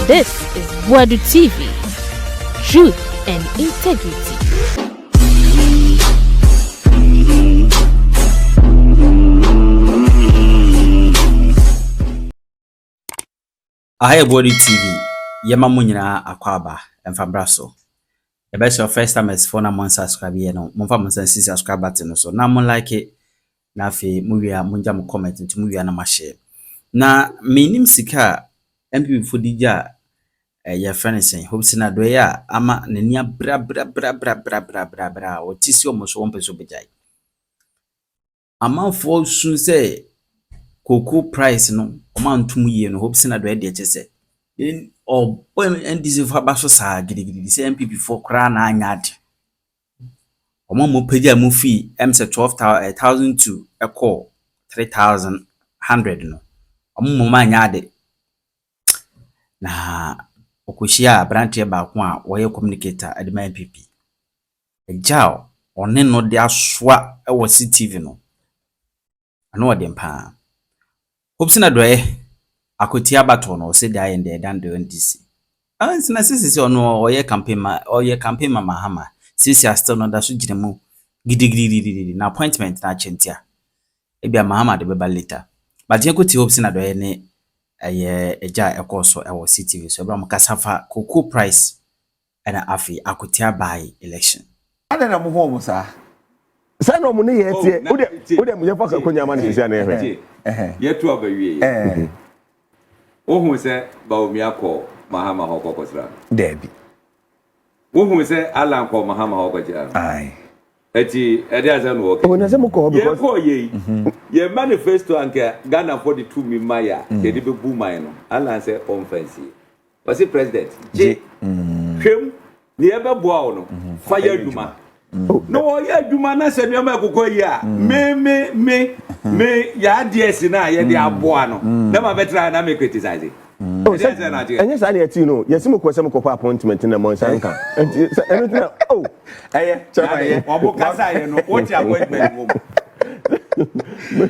This is Boadu TV. Truth and integrity. I Boadu TV. Yema munyina akwaba emfabraso. The best your first time is phone and subscribe here no. Monfa monsa subscribe button so. Na mon like it. Na fe muwia munja mu comment nti muwia na ma share. Na minim sika NPP fodija ya friend Hopeson Adorye ama nenia bra otisi omoso wonpeso bejai. Ama for sun say cocoa price no oma ntum ye no Hopeson Adorye de chese. Or NDC for baso sa gidigidi say NPP for kra na anyade. Omo mo peja mu fee say 12,000 to a call 3,100 no. Omo mo anyade. Na okoshia branch ba ko a wo communicator at the NPP. Ejao one no de asoa e wo CTV no. Ano wo dem pa. Hopeson Adorye akotia bato no se dia ende dan de NDC. Ansina sisi ono oye campaign ma mahama. Sisi still no da so giremu gidigidi na appointment na chentia. Ebia mahama de beba later. But yekoti Hopeson Adorye ne eja ekoso ewo CTV so ebra mkasafa cocoa price na afi akotia by election. Ada na mo ho mo sa. Sa no mo ne ye tie. Wo de mo ye fa konya ma ne sia na ehwe. Yetu abawie. Ohun se baomi akọ mahama hokokosra. Debi. Ohun se alanko mahama hokojira. Ai. Eti ede aza no okay. O na se mo ko because ye ko ye. Ye manifesto anke Ghana 42 mimaya de be bu man no. Alan se offense. Was the president? J. Hwem ni ebe boa wo no. Fire duma. No ye duma na se nyama akoko yi a. Me ya DS na ye de aboa no. Na ma betra na me criticize. Enya sa na yeti no yesimo ko se mo ko appointment na mo sanka anything chama ye obo kasa ye no what appointment wo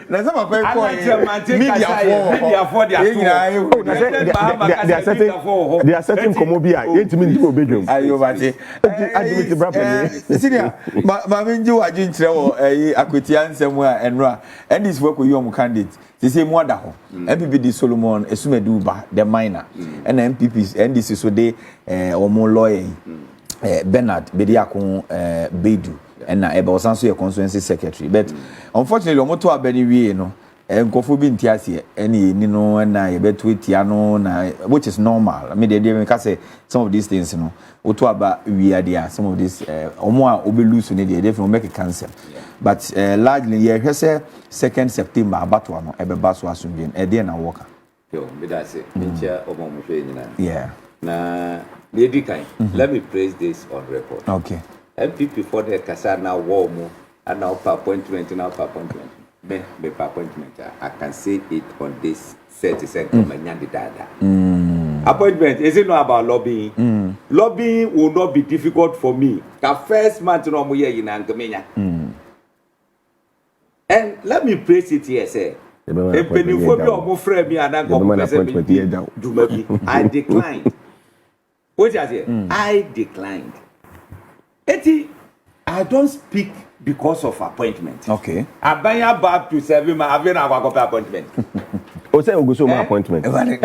na sama ko media for dia they are setting komobia yetimi ndi obedwom ayo bate admit brapani senior ma menji waji nkyere wo akwetia nsem a enra and this work you candidate they say more da ho MPP di Solomon Esumedu ba the minor and MPP and this is so they omo lawyer Bernard Bediakon Boadu and na ebe osanso ye constituency secretary but unfortunately omoto abani wie no nkofo bi ntiase ene ni no na ye beto etia no na which is normal I mean they can say some of these things no oto aba wie dia some of this omo a obeluse ne dey definitely make a cancel but largely ye hwese 2nd September abato no ebe baso asumdien e dey na worker yo me da say ntia omo mo hwe nyina yeah na lady kind let me praise this on record okay MPP for the kasa na war mo and now appointment now appointment me appointment I can say it on this 30-second manyandi dada appointment is it not about lobbying lobbying will not be difficult for me the first month no mo ye yina ngamenya and let me praise it here say penifo bi o mo frɛ mi adan ko person duma bi I declined what you say I declined eti I don't speak because of appointment. Okay. Abanya back to 7 ma having our appointment. O say oguso ma appointment. You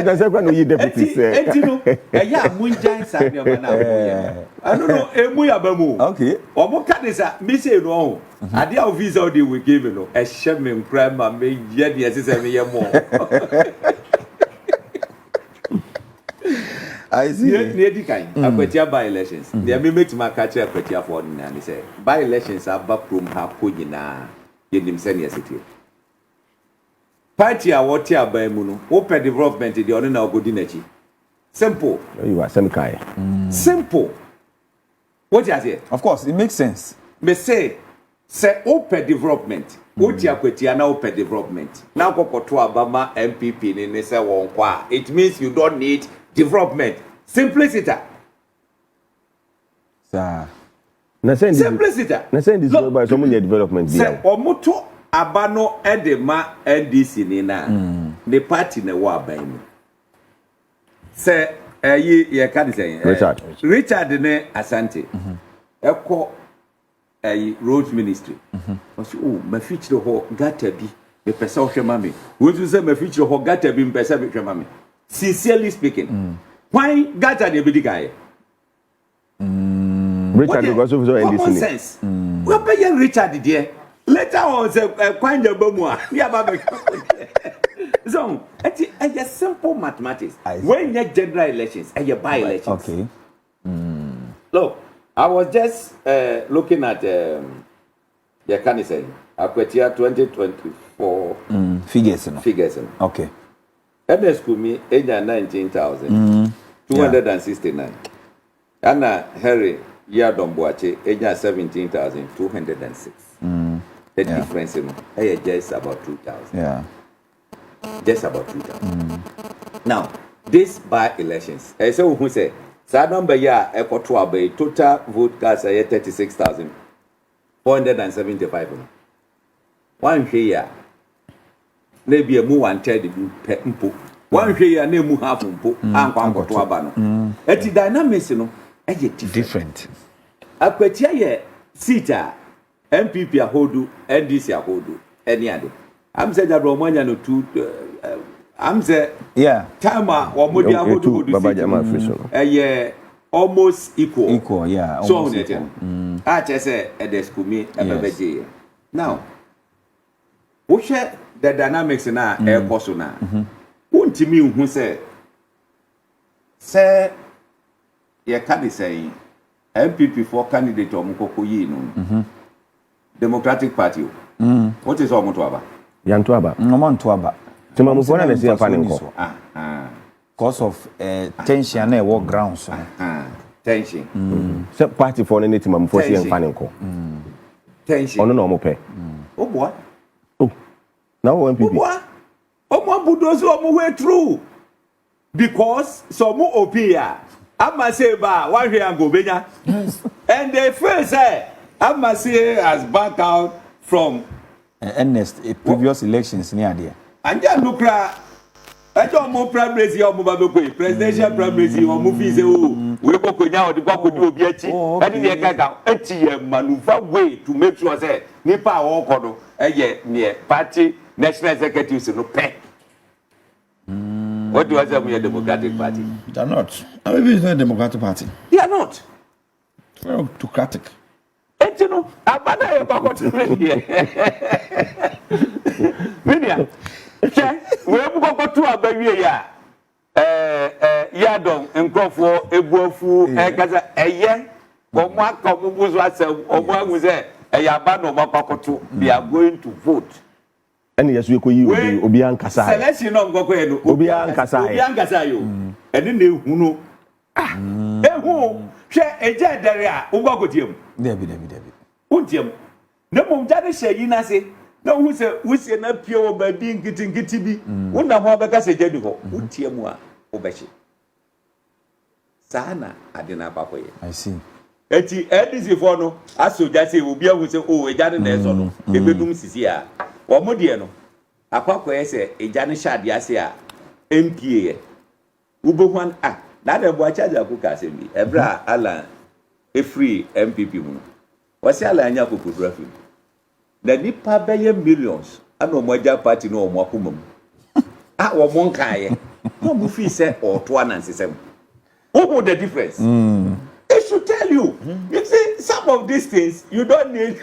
just say no you deputy say. Eti no, ya munjan sa mi ma na boye. I don't know emu ya ba mu. Okay. Omo ka dey say me say no. Ade a visa dey we give no. E hye me nkra ma me ye dey say me ye mo. I see. Near kind. Akwetia by elections. They may make my catch Akwetia for and they say by elections are back from her kujina. Give them send your city. Party a what ya by muno. Open development the only now good in simple. You are some kind. Simple. What you say? Of course, it makes sense. Me say open development. What ya Akwetia now open development. Now go to Abama MPP in say won kwa. It means you don't need development. Simplicity. Sir. Simplicity. Na send this by some development there. Omoto abano edema NDC ni na. The party na wa ban. say ye can say Richard ne Asante eko road ministry oh my feature ho gata bi me pesa hwe mame won say my feature ho gata bi me pesa bi hwe mame sincerely speaking why gata dey be the guy Richard because of common sense we pay Richard there later on say kwanja bamu a ya ba be so it's a simple mathematics when you general elections and you by elections okay look I was just looking at the can say Akwetia 2024 figures okay MS Kumi age 19,269 Anna Harry Yadom Boache age 17,206 the difference is just about 2,000 just about 2,000 now this by elections so who say that number ya ekoto abai total vote cast 36,475 one here maybe a mu 1/3 mpo one here na mu half mpo ankwa ankoto aba no eti dynamics no different Akwetia ye seat NPP ahodu NDC ahodu any ade am say that Romania no two I'm say time or modi ahodu almost equal so I just say edeskumi ebebeje now we share the dynamics na e koso na untimi hu say ye can be say MPP for candidate omukoko yi no Democratic Party what is omoto aba yanto aba omoto aba timamufu na nesi afa nko cause of tension na work grounds tension so party for na timamufu si afa nko tension ono na omope oboa na wo MPP omo budozi omo way through because some opia ama say ba one way and go benya and the first ama say has back out from previous elections near there anja nukra ajo mo primaries omo ba be presidential primaries omo fi say oh we go konya odi kwakodu obi achi eni ne gaga eti ye maneuver way to make sure say nipa awon kodo ne party national executives no pay. What do I say about the Democratic Party? They are not. Maybe it's not a Democratic Party. They are not. Very autocratic. You know, I'm not about to here. Media. We have got to a baby. Yadom, Nkofo, Ebuofu, Ekaza, Eye, Omwa, Komubuzu, Omwa, who say, Ayabano, Mapakoto, they are going to vote. And yes, we could use Obian Kasa. Selection of Goko, Obian Kasa. Obian Kasayo. And then they who who share a jet area, Ubagotium. Debbie. Untium. No more Jada Shayina say, no, who say, not pure by being getting gitty. Una Hobaka say, Jedico, Utiamua, Obeshi. Sana, I didn't papa. I see. Eti edisi fono aso jase obi ahu se o eja ne so no ebedum sisi a wo modie no akwakọ ese eja ne shade ase a MPA ye ubohwan na da bo charge akuka se bi ebra ala free MPP mu wasi ala anya kokudura fi na nipa beye millions ana o moja party no o mo akoma mu wo mo nkan ye no mu fi se o to anansesem who the difference They should tell you. You see, some of these things you don't need.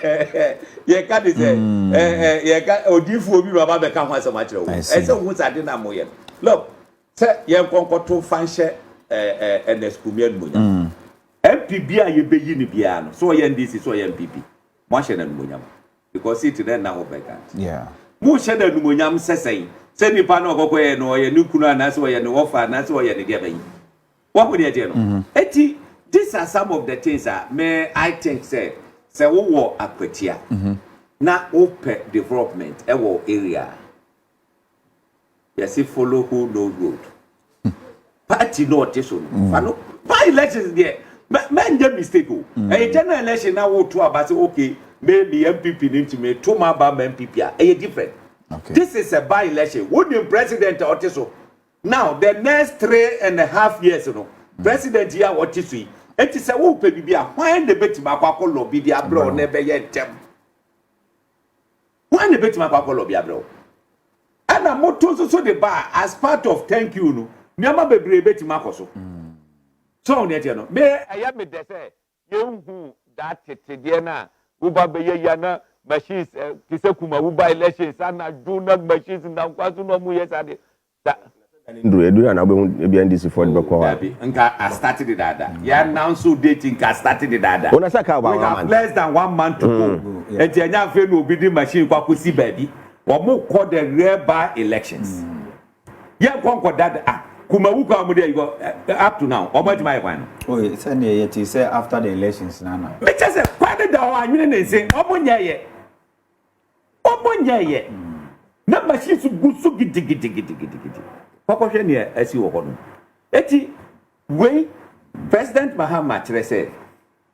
You can't say. You can't. Odifu obi baba be kan so much. And so who's at na moye. Look, say you kon to fanche NSPM munya. MPP a ye be yi ni bia no. So ye NDC, so ye MPP. Mo hye na munya because it then now vacant. Yeah. Mo hye na munya sesai. Say nipa na okokoye no ye nukunu anase ye no offer anase ye ne dia bayi. What would you do no? Eti these are some of the things may I think say we war Akwetia. Na open development ewo area. Yes, follow who no road. Party no attention. By elections there. Man get mistake. A general election now wo to about okay, maybe MPP need to make 2 MPP. A different. Okay. This is a by election. Wouldn't president or so. now the next 3.5 years no president here what is we it is a wo pe bibia when the betima kwakọ lobby dia bro na be ye ntem when the betima kwakọ lobby bro and am moto so the bar as part of thank you no nyama bebre betima akoso so on yet no me aya me de say yehu that tete na wo ba be ye ya na machines kise kuma wo ba elections and do not machines na kwaso no mu yes ade Edu na be NDC for the call. Nka I started it that. Yeah, now so dating I started it that. Una saka ba 1 month. Less than 1 month to go. Enti anya fe no obi di machine kwa kosi baby. Omo call the rare by elections. Yeah, konko that kuma wu kwa mu there you go up to now. Omo jima yakwan. Oh, it's any yet say after the elections now. Me just say kwade da wa anwene na say omo nyeye. Omo nyeye. Na machine su gusu gidi. Papa ne asi wo hono eti we president Mahama kire say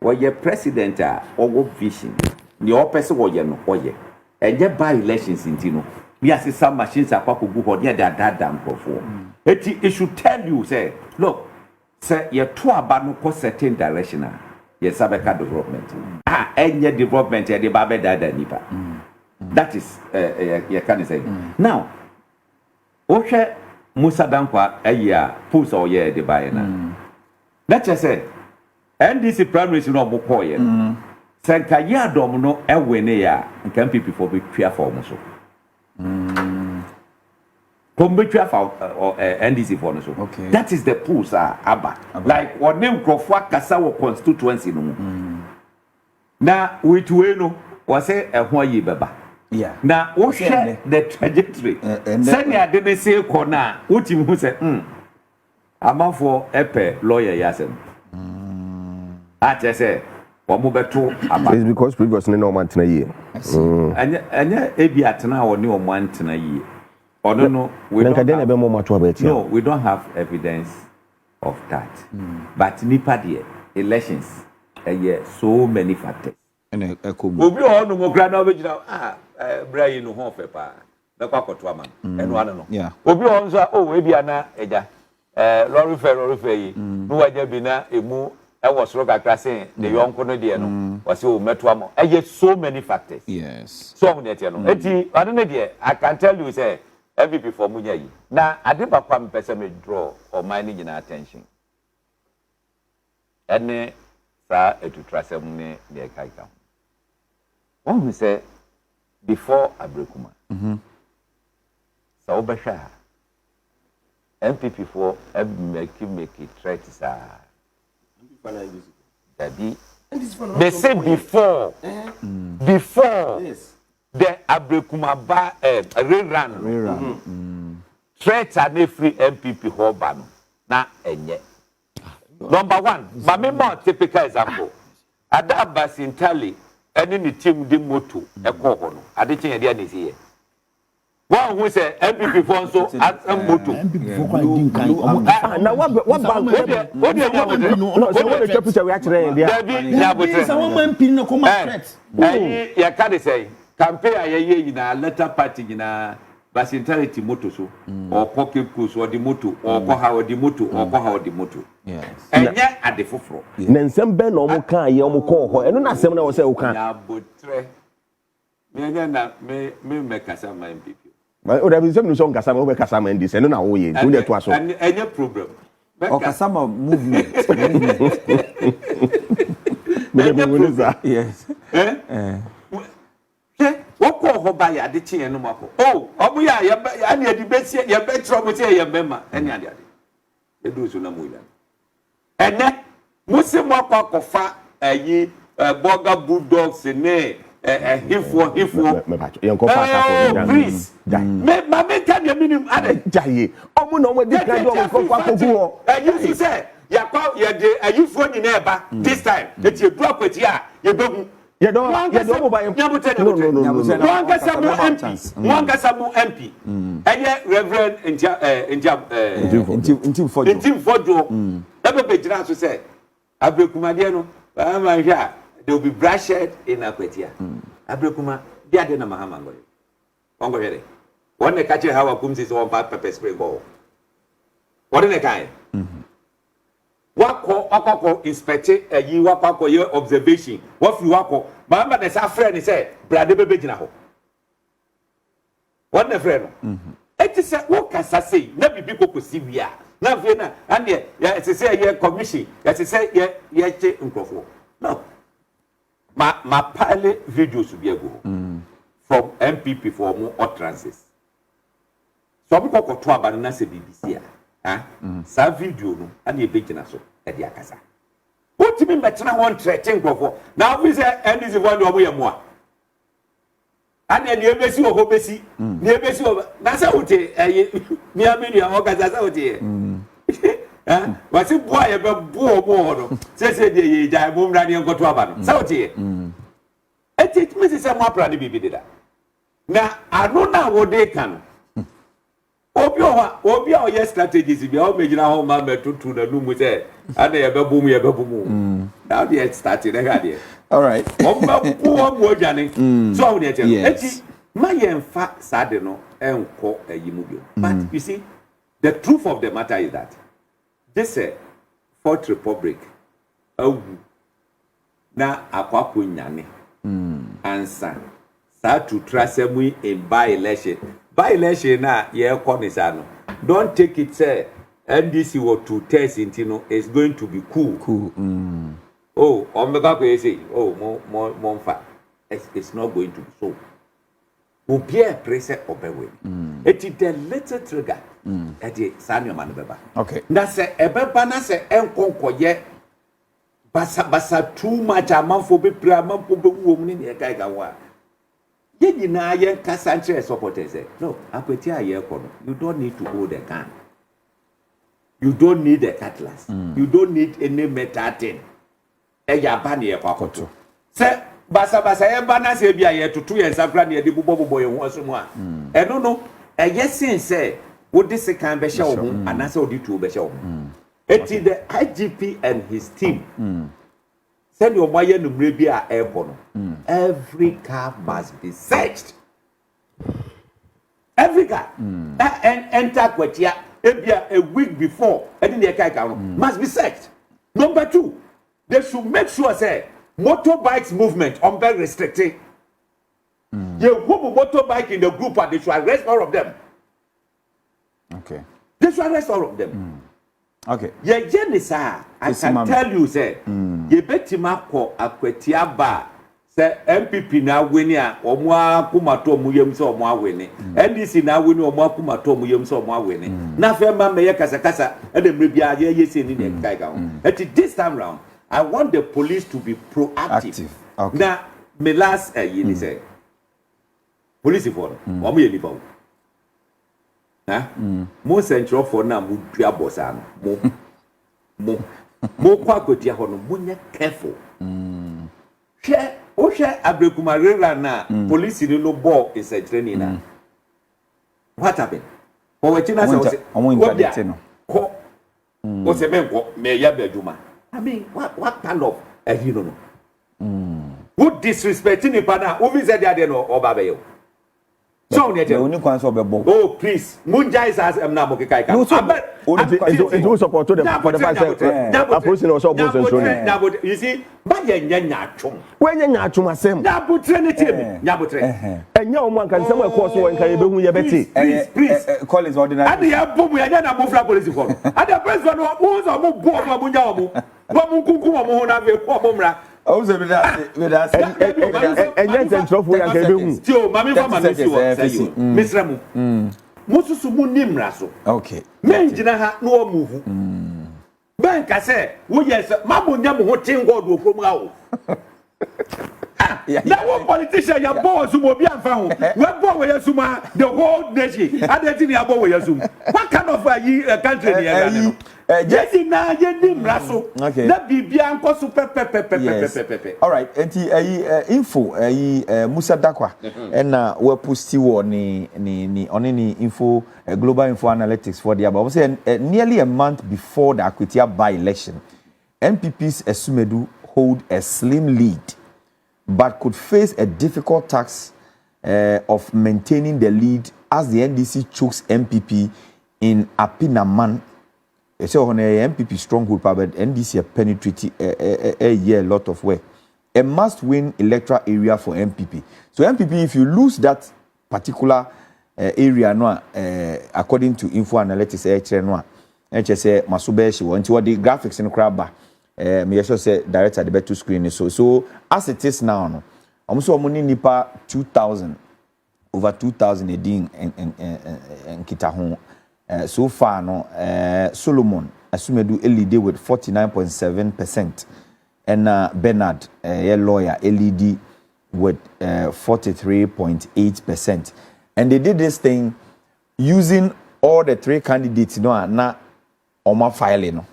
wo ye president a owo vision ni o pese wo ye no wo ye enye by elections intino we asisa machines akwakogu ho ne da mkofo eti it should tell you say look say ye to aba no ko certain direction ye sabeka development enye development ye de ba be da nipa that is ye can say now okay Musa Dankwa aya pulse or ye de buy na. That just say NDC primaries no mo call ye. Sen ka ya dom no e wene ya nkan NPP for be twa for mo so. Come be twa for NDC for no so. Okay. That is the pulse aba. Like what name Krofo Kasa wo constituency no. Na with we no was say e ho yi beba. Yeah. Now, what share the trajectory? Send ya didn't say corner. What you who say? I'm for a lawyer yasem. I just say, what move to? It's because previous no month in a year. And ebi atena or new month in a year. Or no, we don't have, no, we don't have evidence of that. But nipa dear elections a year so many factors. And a cool. Obi o no mo gra na obejina Brian no ho fe pa na kwakoto ama eno ano no Yeah. Obi o nso we bia na eja lorry fe yi no waja bi na emu e wo soro kakra sen de yonko no de no wase o meto ama so many factors. Yes. So on eti no eti ade ne de I can tell you say MVP for munya yi na ade ba kwa mpese me draw or my ni nyina attention ene sa etutrasem ne de kaika. One we say before Abrekuma. So Obasha NPP for make it threat they say before yes. The Abrekuma ba rerun threat and free NPP hobano na enye. Number 1, but me more typical example. Adaba Sintali any ni team di moto e ko ho no ade chen ye dey see here one who say NPP for so at moto NPP for kwa din kan na what no so what the picture we actually there ya botre so one MP no come threat ya ka dey say campaign aye na letter party na basintality moto so or pocket course or the moto or ko ha or the moto or ko ha or the moto Yes. Enya ade foforo na nsem ben no mo kan ye mo ko ho eno na asem na wo se wo kan ya botre me na me kasa ma MPP o da bi nsem no so nkasa ma wo be kasa ma ndi se no na wo ye ntu de to aso enya problem O kasa ma movement. Yes. Woko ho ba ya de tie no mako obu ya ani adi besi ya be trouble tie ya mema ani ade edu so na mo ya ene musimo akofa ayi burger bulldogs ne hifo me ba ye nko fa ta for please me ma me ka de minim ade jaye omo no mo de ka do mo ko fa ko go you say ya kwa ya de ayifo nyina eba this time et you drop it here you behu ye do mo ba no one kasamu MP eye reverend Intim fojo ebe be jira so say Abrekuma de no ba ma hwa they will be brushed in Akwetia Abrekuma dia de na Mahama ngoye ongo here one ka che hawa kumsi so one pepper spray go What in the kind? Wako inspect a you wako your observation. What you wako? Mama, there's a friend. He said, "Brother, baby, jinaho." What the friend? It is a what can I say? Never people could see we are. Now, Vienna, and yeah, it's say yeah commission. It's say yeah che uncrofo. No, my pilot videos to be a go from NPP for more utterances. So I'm going to talk about the BBC. Sa video no and ye begina so e dia kasa what me metena won threaten grofo now we say and this one do omo and e besi o besi ne besi o na say wote me amenu ya o kasa say wote what si boy e be bo no say dey ye jai bo mra ne nkoto aba no say wote it me say mo apra ne bibi dey da na anu na wo dey kan Obi o yes strategies bi o mejina ho ma metutu na numu say ana ye bebo mu now they started there all right o ba bu odwane so we dey tell eti ma ye mfa sade no enko ayimu bi but you see the truth of the matter is that this Fourth Republic na akwako nyane ansa sa to trasemu in by-election na ye konisano don't take it say NDC or to test intino is going to be cool oh omega ko say oh mo fa it's not going to be so Ubia pressure obewe it is the little trigger at the sanyo man beba okay na say ebeba na say enkonko ye basa too much amanfo be pra amanfo be wo mu ni e kai ga wa you know, you supporters. No, you don't need to hold a gun. You don't need a cutlass. You don't need any metal thing. Say, basa ebana se bia ye tutu ye nsakra na ye de bubo ye ho aso mu a. E no no, e yesin say wo de sekan be hye wo ho anase wo de tu be hye wo ho. Eti the IGP and his team. Send your moye numre bi a airport no. Every car must be searched. Every car. And enter kwatia a week before must be searched. Number 2, they should make sure say motorbikes movement on very restricted. You who motorbike in the group and they should arrest all of them. Okay. They should arrest all of them. Okay. Ye jenisa, I can tell you say, ye betima ko akwetia ba say NPP na weni a omo akumato omuyem so omo aweni. NDC na weni omo akumato omuyem so omo aweni. Na fe ma me ye kasa e de mrebia ye se ni ne kai ga. At this time round, I want the police to be proactive. Okay. Now, me last ye say police for omo ye liba. Mo central for na mo dua bossa no mo kwa kotia ho no mo nya careful she o she abrekumarera na police ni no ball is a training na what happened for we china say omo interdicted no ko o se men ko me ya baduma I mean what kind of you know who disrespecting the partner who be said there no oba be yo so oh please munja is as am na mo kai ka it support to them for the fact that opposition also opposition you see ba ye nya atwom we nya atwom asem na butre ne tie nya butre enya o man kan sem e ko so nka ye behu ye beti please call is ordinary and ya bomu ya na mo fra police for and the president no mo so mo bo mo munya o mo kunkum mo ho na ve ko mo mra o se be that enya ntentropho ya nka behu tio mami fa mami si wo say you misra mu mo susu mu nimra so okay me njina ha no o move ben ka se wo yes mabo nya mo ho tin god wo krom ha o na one politician ya boss mo bi anfa ho we bo we yasuma the whole nation identity ya bo we yasum what kind of a country ni ya no jesi na ye nimra so na bibia anko so pepe all right enti info Musa Dakwa na we posti wo ni info global info analytics for the about say nearly a month before the Akwitia by-election NPP's Esumedu hold a slim lead but could face a difficult task of maintaining the lead as the NDC chokes MPP in Apinaman say on a MPP stronghold, but NDC penetrate a lot of work. A must-win electoral area for MPP. So MPP, if you lose that particular area, no, according to info analytics, say Masube she want what the graphics in crab. Me sure say direct at the better screen. So as it is now, no, almost money nipa 2,000 over 2,000 a ding and Kitahon. So far, no, Solomon Asumedu LED with 49.7%. And Bernard, a lawyer, LED with 43.8%. And they did this thing using all the three candidates, na oma filing, no.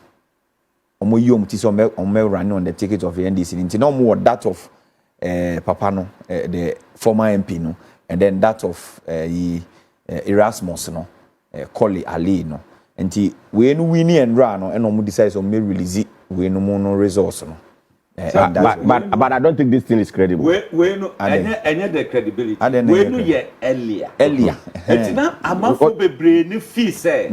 Omo yom tiso ome running on the ticket of the NDC. No more that of Papano, the former MP, no, and then that of Erasmus, no, Collie Ali, no. And we no winning and run, no, and omo decides on me release it, we no more no resource, no. But I don't think this thing is credible. We no, any the credibility. We no ye earlier. It's now a man for be brain fee say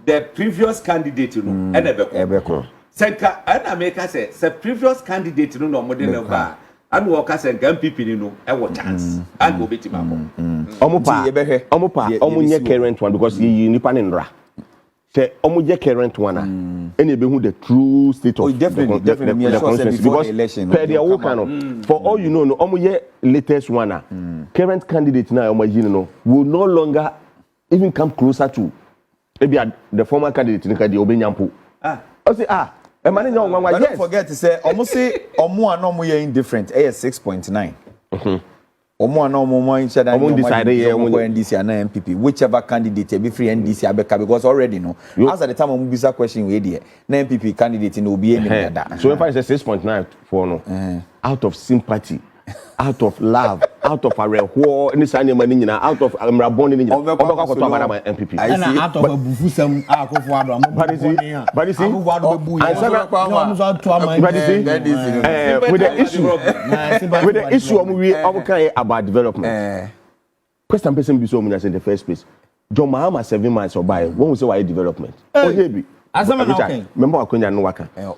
the previous candidate no, and ebeko. Senka and America say the previous candidate no more than a and workers and MPP no, I want chance. And go beat him. Omupa, current one because you nipa nra. Say omuje current one any be who the true state of definitely the constituency because per their work for all you know no omuye latest one current candidate now omajino no will no longer even come closer to maybe the former candidate nika the obenyampo I say don't forget to say almost say omo anomo indifferent 6.9 Omo and Omo in Chad and NDC and MPP, whichever candidate be free NDC Abeka because already no. As at the time of Mubisa question we here, MPP candidate in OBA. So if I say 6.9 for no, out of sympathy, out of love, out of a war, any sign of money, out of Rabon in MPP. And out of a Bufusam, Akufo Addo, but you see, with the issue about development. Question person be so many in the first place. John Mahama 7 months or by when we say why development. Oh, maybe. Remember Akunya no waka. You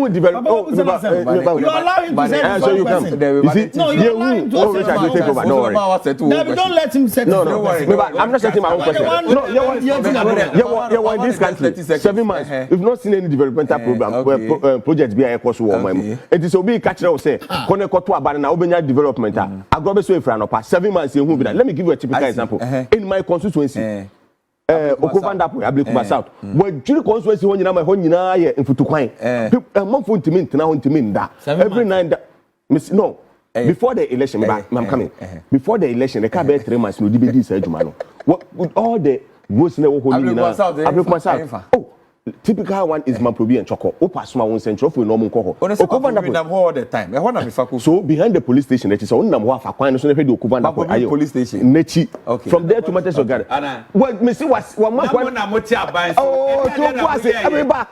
develop. You allow him to say so you can. No, you're lying to us. Don't let him say no. I'm not setting my own question. No, you're in this country 7 months. We've not seen any developmental program project be a course war. It is obi catch us say kone koto abana na obenya development. Agrobe so efra no pa 7 months you be. Let me give you a typical example. In my constituency Okovandapo Ablekuba South. When Chiri constituency when you nyina ye mfutukwan. Monfo ntimi ntena ho ntimi nda. Every night no. Before the election, I'm coming. Before the election, the cabinet 3 months no debate say adwuma no. With all the votes na wo ho nyina. Ablekuba South. Oh, typical one is Mamprobi and Choco. Opasuma won central for no monko. Okovandapo all the time. So behind the police station, it is on nam ho afa kwan so na fe do Okovandapo ayo. Police station. Nechi. From there to Matters Ogare. Well, me see was one man. Oh, to was it? Everybody.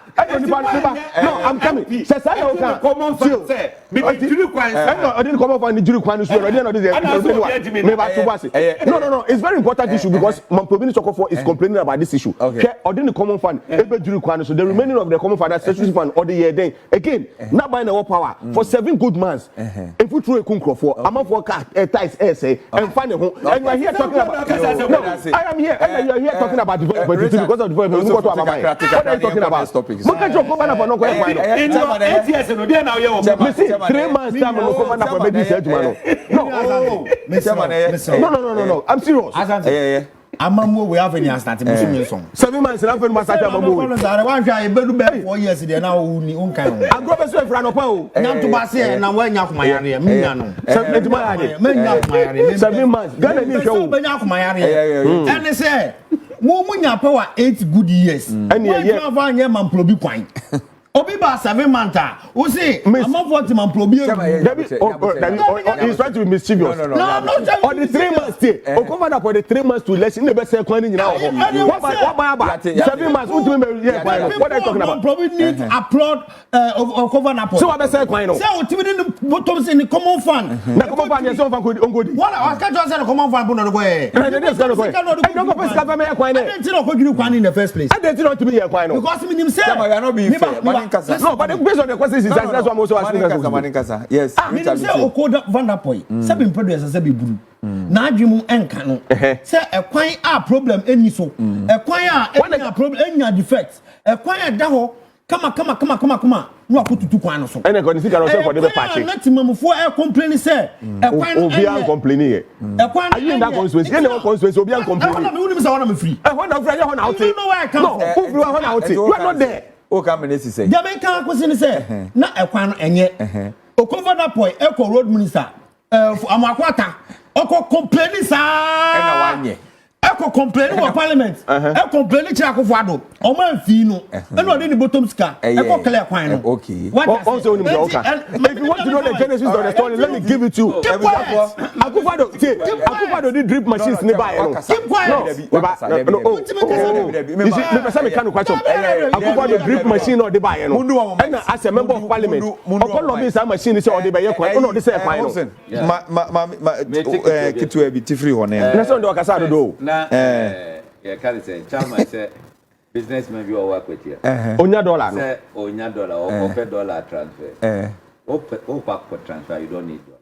No, I'm coming. Say say no can. Common say. Me jury kwan. I didn't come up on the jury kwan so I didn't know this. Me ba to was it. No, it's very important issue because Mamprobi Choco is complaining about this issue. Okay. I didn't common fund. So the remaining of the common father statutory fund or the year then again not buying our power for 7 good months. If we throw a kunko for I'm a for car ties essay and find a home and we're here talking about I am here and you're here talking about development because of development. What are you talking about? Topics. 3 months time no cover up for this no I'm serious. Amamo we have any instant muslim song 7 months na fen masaka amamo one try bedu be 4 years there now uni unkan agrobe so efra no pa o nyam to base na wanya kumayare menya no 7 months Ghana ni hwe o menya kumayare and say mo munya power 8 good years and ye fa anya Mamprobi kwan obi ba 7 months. We see, I'm not for man problem. He's trying to be mischievous. No. On the 3 months stay. Cover that for the 3 months to election. The best coin now. What about 7 months? What are you talking about? Probably need to applaud cover that. So what best coin? Say what in the bottoms in the common fund. The common fund is so fun. What I can't just say the common fund. No go. I don't know in the first place. I didn't know to be a coin because me himself. You are not being fair. No, but based on the questions, that's what I'm also asking. Yes. Me say Okoda Vanderpoint. Seven producers say be blue. Na adwemu enka no. Say a kwan a problem eni so. A kwan a enya problem enya defect. A kwan a da ho kama no akututu kwan no so. Ene ko ni sika no say for the party. Na timamfo e complain say a kwan no obi an complain here. A kwan are you in that constituency? You never constituency obi an complain. Me woni say wanna me free. Wanna free wanna out. You know where I come from. Who free wanna out? You are not there. O ka me say. The man kan kwesi say na e kwan no enye. Okofa that point e ko road minister amakwata oko complain sa. E na wanye. Eko complain wo parliament. E complain chi Akufo Addo. O man fi no. E no dey ni bottom scar. Eko clear kwan no. Okay. Also if you want to know the genesis of the story, let me give it to you. Akufo Addo did drip machines nearby. Keep quiet. Akufo Addo drip machine or the buy no. And as a member of parliament, Okon lobby is a machine say or the buy kwan. No dey say kwan no. Kitu e bi tifri ho na. Na so ndo akasa do. Na ya kale say chairman say businessman bi o work with here. Onya dollar no. Say onya dollar or pay dollar transfer. O pack for transfer you don't need dollar.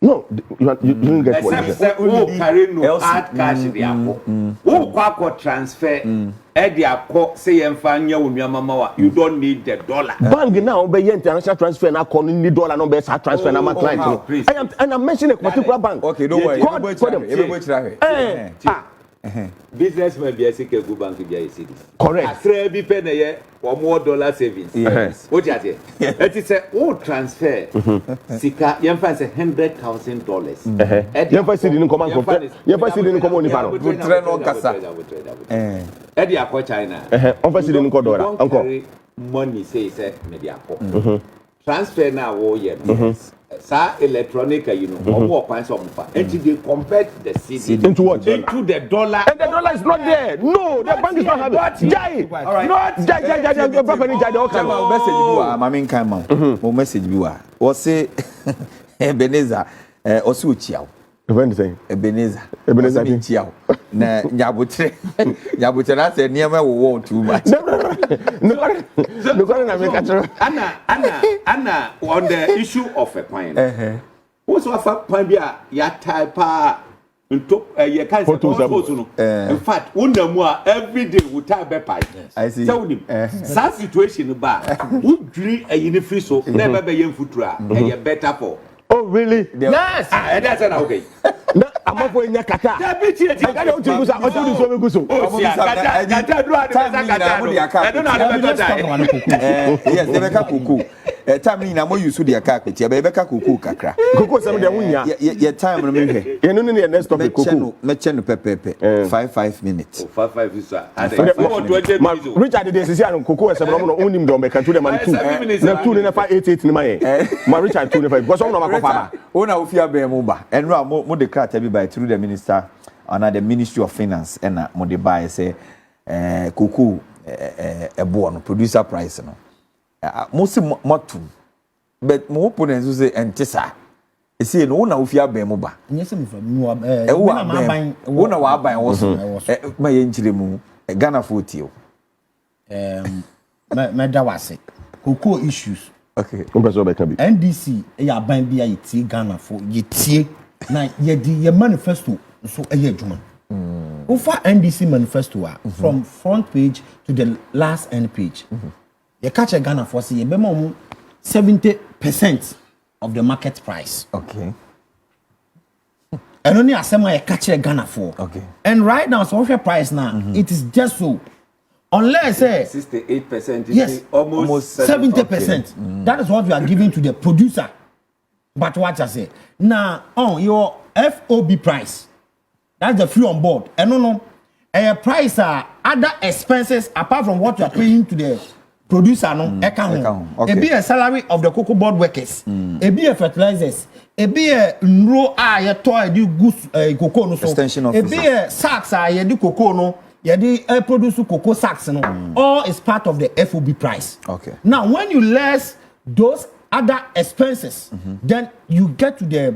No, you don't get what you say. Who carry no hard cash dey akọ. Who kwa transfer e dey akọ say yemfa nya wo nuama wa you don't need the dollar. Bank now be international transfer na call need dollar no be transfer na my client. I'm mentioning a particular bank. Okay, don't worry. Businessman bi asike go bank bi ay cities. Correct. Asra bi pe na ye or more dollar savings. Yes. What you say? It is a transfer. Sika yemfa say $100,000. Yemfa see the come and compare. Yemfa see the come on Ivano. Go train on kasa. Edi akọ China. Yemfa see the come dollar. Uncle. Money say me di akọ. Transfer na wo ye. Sa electronic you know omo kwan so mfa and they convert the city into what? Into the dollar. And the dollar is not there. No, the bank is not having it. Jai. Not jai papa ni jai the okay. Message bi wa mama nkan ma. Mo message bi wa. Wo say Ebenezer o se ochiawo. When say Ebenezer bi chiawo. Na nyabotre na say niam wo too much. No na make atro. Anna on the issue of a point. What's what point bi a ya type into ye can say no. In fact, every day we type be pipe. I see. So that situation ba would dream a free so never be yen futura e better for. Oh really? Yes. That's okay. Na amafo enya kata. Da bi tie tie. Kata o tugu sa o tugu so me guso. Kata do ade kata. I don't know yes, they make kuku. Time ni na mo use the aka kweti. E be ka kuku kakra. Kuku sem de wunya. Ye time no me hwe. Ye no ne next topic kuku. Me chenu pepepe. 5 minutes. 5 is sir. Richard dey say an kuku sem no onim do me kan to dem man 2. Na 2 ne na 588 ni man. Ma Richard 2 ne 5 because no ma kofa. Ona ofia be mo ba. Enro mo de card be by through the minister and the Ministry of Finance and mo de buy say kuku ebo no producer price no. Mo se motu but mo opponents who say entisa e say no na ofia be mo ba. Nyese me from no na wa ban wo so ma ye nchire mu Ghana for tio. Me da wase kuku issues. Okay. NDC ya ban bia yitie Ghana for yitie na ye di ye manifesto so eye adwuma. Ufa NDC manifesto from front page to the last end page. Ye catch a Ghana for say ye be mo 70% of the market price. Okay. And only asema ye catch a Ghana for. Okay. And right now so what's your price now? It is just so. Unless 68%, yes, almost 70%. Okay. That is what we are giving to the producer. But what I say now, on your FOB price, that's the free on board. And no, price are other expenses apart from what you are paying to the producer no eka ho e be a salary of the cocoa board workers e be a fertilizers e be a nro a ye to e di goose cocoa no so e be a sacks a ye di cocoa no ye di produce cocoa sacks no all is part of the FOB price. Okay. Now when you less those other expenses then you get to the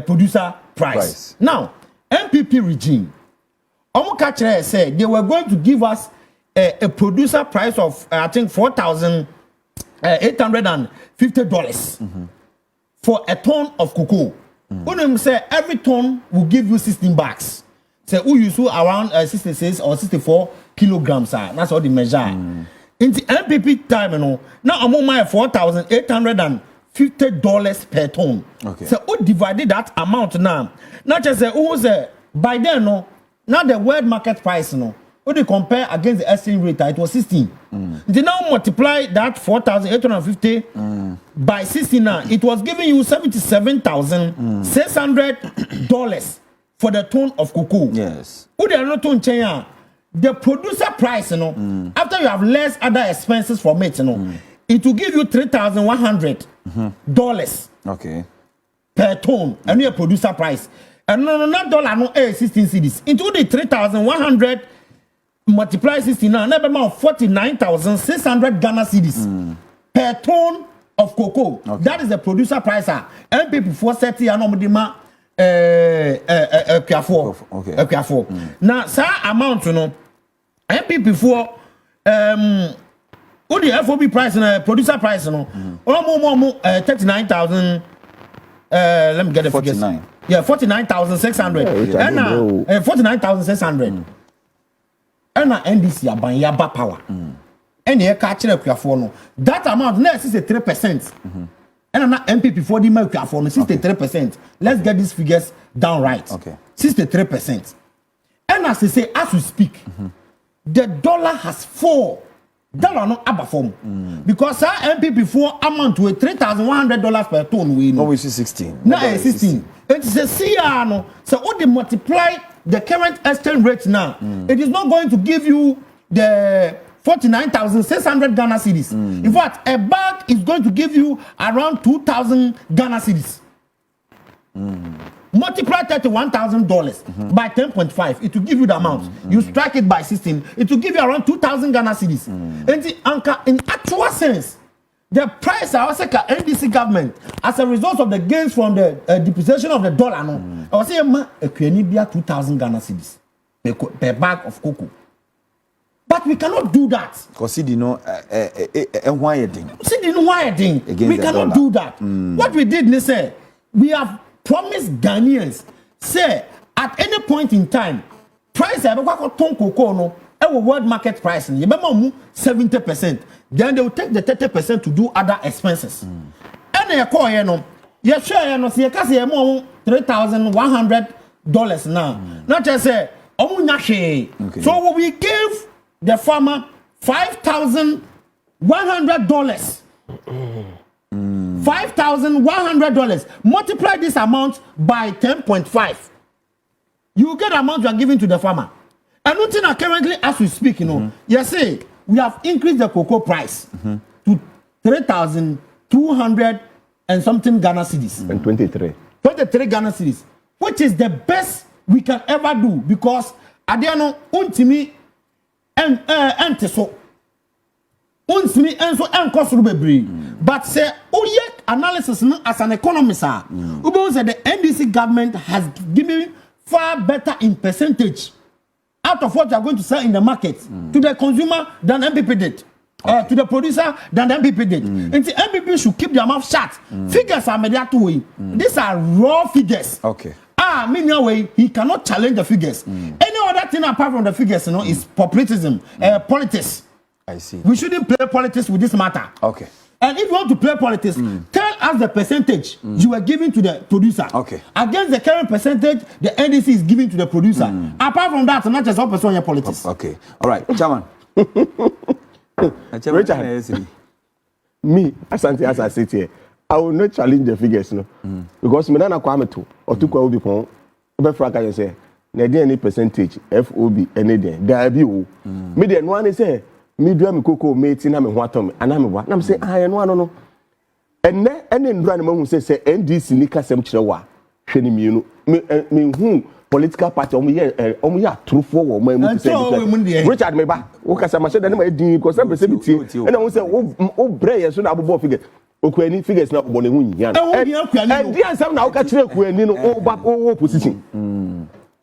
producer price. Now NPP regime omo ka kire say they were going to give us a producer price of I think $4,850 for a ton of cocoa. When say every ton will give you 16 bags. Say who use around 66 or 64 kilograms. That's all the measure. In the NPP time, you know, now I'm on my $4,850 per ton. Okay. So who divided that amount now? Not just say who say by then no, now the world market price no. When you compare against the exchange rate, it was 16. They now multiply that 4,850 by 16 now. It was giving you $77,600 for the ton of cocoa. Yes. Who they are not on China? The producer price, you know, after you have less other expenses from it, you know, it will give you $3,100 Okay. per ton. And your producer price. And no, not dollar, no, 16 cedis. It will be 3,100 multiply 16 now, never mind 49,600 Ghana cedis per ton of cocoa. Okay. That is the producer price. NPP 430 and Omdima careful. Okay. Careful. Now, sir, amount, you know, NPP 4 what the FOB price and producer price, you know, 39,000. Let me get the 49. figures. Yeah, 49,600. And 49,600. And NDC abanyaba power. And you catch the no. That amount next is 3%. And NPP for the milk for 63%. Let's get these figures down right. Okay. 63%. And as I say, as we speak, the dollar has $4 no above because our NPP for amount to $3,100 per ton. We know. No, we see 16. No, 16. It's a CR no. So what they multiply the current exchange rate now, it is not going to give you the 49,600 Ghana cedis. In fact, a bag is going to give you around 2,000 Ghana cedis. Multiply $31,000 by 10.5, it will give you the amount. You strike it by 16, it will give you around 2,000 Ghana cedis. And in actual sense, the price of the NDC government, as a result of the gains from the depreciation of the dollar, I was saying, a 2,000 Ghana cedis per bag of cocoa. But we cannot do that. Because you know, why we cannot do that. What we did, they say, we have promised Ghanaians, say, at any point in time, price of cocoa no, world market price, you remember 70%. Then they will take the 30% to do other expenses. And they call you know, you share no see $3,100 now. Not just say okay. So we gave the farmer $5,100. $5,100. Multiply this amount by 10.5. You get the amount you are giving to the farmer. And nothing currently, as we speak, you know, you say we have increased the cocoa price to 3,200 and something Ghana cedis. And 23 Ghana cedis, which is the best we can ever do because Adiano untimi and so untimi and so and cost but say analysis as an economist that the NDC government has given far better in percentage out of what you are going to sell in the market to the consumer than MPP did. To the producer than the MPP did. And the MPP should keep their mouth shut. Figures are made that way. These are raw figures. Okay. Meaning way he cannot challenge the figures. Any other thing apart from the figures, you know, is populism, politics. I see. We shouldn't play politics with this matter. Okay. And if you want to play politics, tell us the percentage you are giving to the producer. Okay. Against the current percentage the NDC is giving to the producer. Apart from that, not just one person on your politics. Okay. All right, Chairman. Richard, me, as I sit here, I will not challenge the figures, no, because me na kwame to or to kwa obi pon. Ebe fraka you say, na dey any percentage FOB any day. There be o. Me dey no one say me do am cocoa mate na me ho atom ana me wa na me say ah no ano no enne ndura na mahu say NDC ni kasem kire wa hwe ni mienu me hu political party omo ye atrofo wo man mu say Richard me ba wo kasa ma sheda na ma edin ko say person bitie na wo say wo bre ye so na abobo figure okuani figures na obo na hu nyan e di ansam na wo ka kire okuani no wo position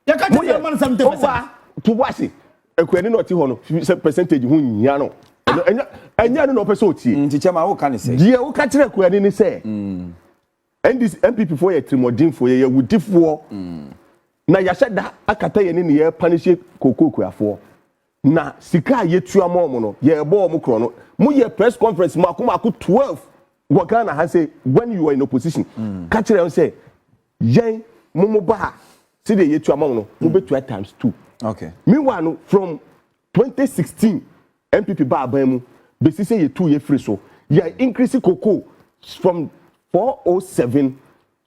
ya ka kire man 70% to wasi okuani no ti ho no percentage hu nyan no enya no person otie ntichema wo ka ne say die wo ka kire okuani ni say NDC NPP for ye trimodin for ye wudifo na ya sheda akata ye ni ye punish kokokuafo na sika ye tuamo mo no ye bo mo kro no mo ye press conference ma ko 12 wo Ghana ha say when you are in opposition ka kire say yen mo ba see the ye tuamo no mo betu times 2 okay meanwhile no from 2016 NPP ba aban mu be say ye 2 ye free so ye increase cocoa from 407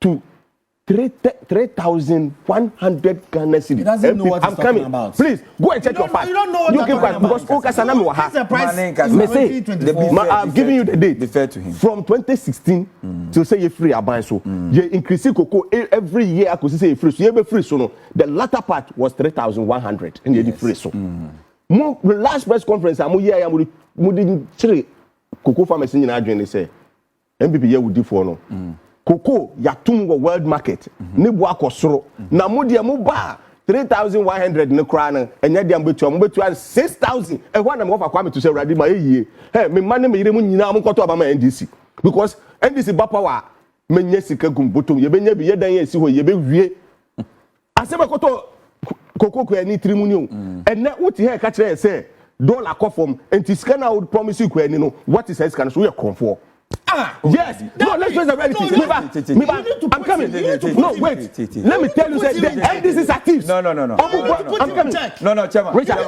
to 3,100 Ghana cedis. He doesn't know what he's talking about. Please go and check your facts. You don't know what you're talking about. Because I'm giving you the date. Be fair to him. From 2016 to say you free aban so you increase cocoa every year. I could say you free so you be free so no. The latter part was 3,100 and you free so. Mo last press conference amu year ya mo didn't three cocoa farmers in Nigeria say NPP ye would for no. Cocoa yatum wo world market ne bo akosoro na mo de mo ba 3,100 ne kra na enye de ambetu 6,000 e ho na mo fa kwa me to say urade ma eyie he me ma ne me yire mu nyina mo koto aba ma NDC because NDC ba power menye sika gumbotom ye benya bi ye dan ye si ho ye be wie asebe koto cocoa ko ani trimunion enne wuti he ka kire say dollar kofom enti sika na would promise you ko ani no what is sika so ye comfort. Yes. No, let's face the reality. I'm coming. No, wait. Let me tell you, say the NDC is active. No. I'm coming. No, Chairman. Richard.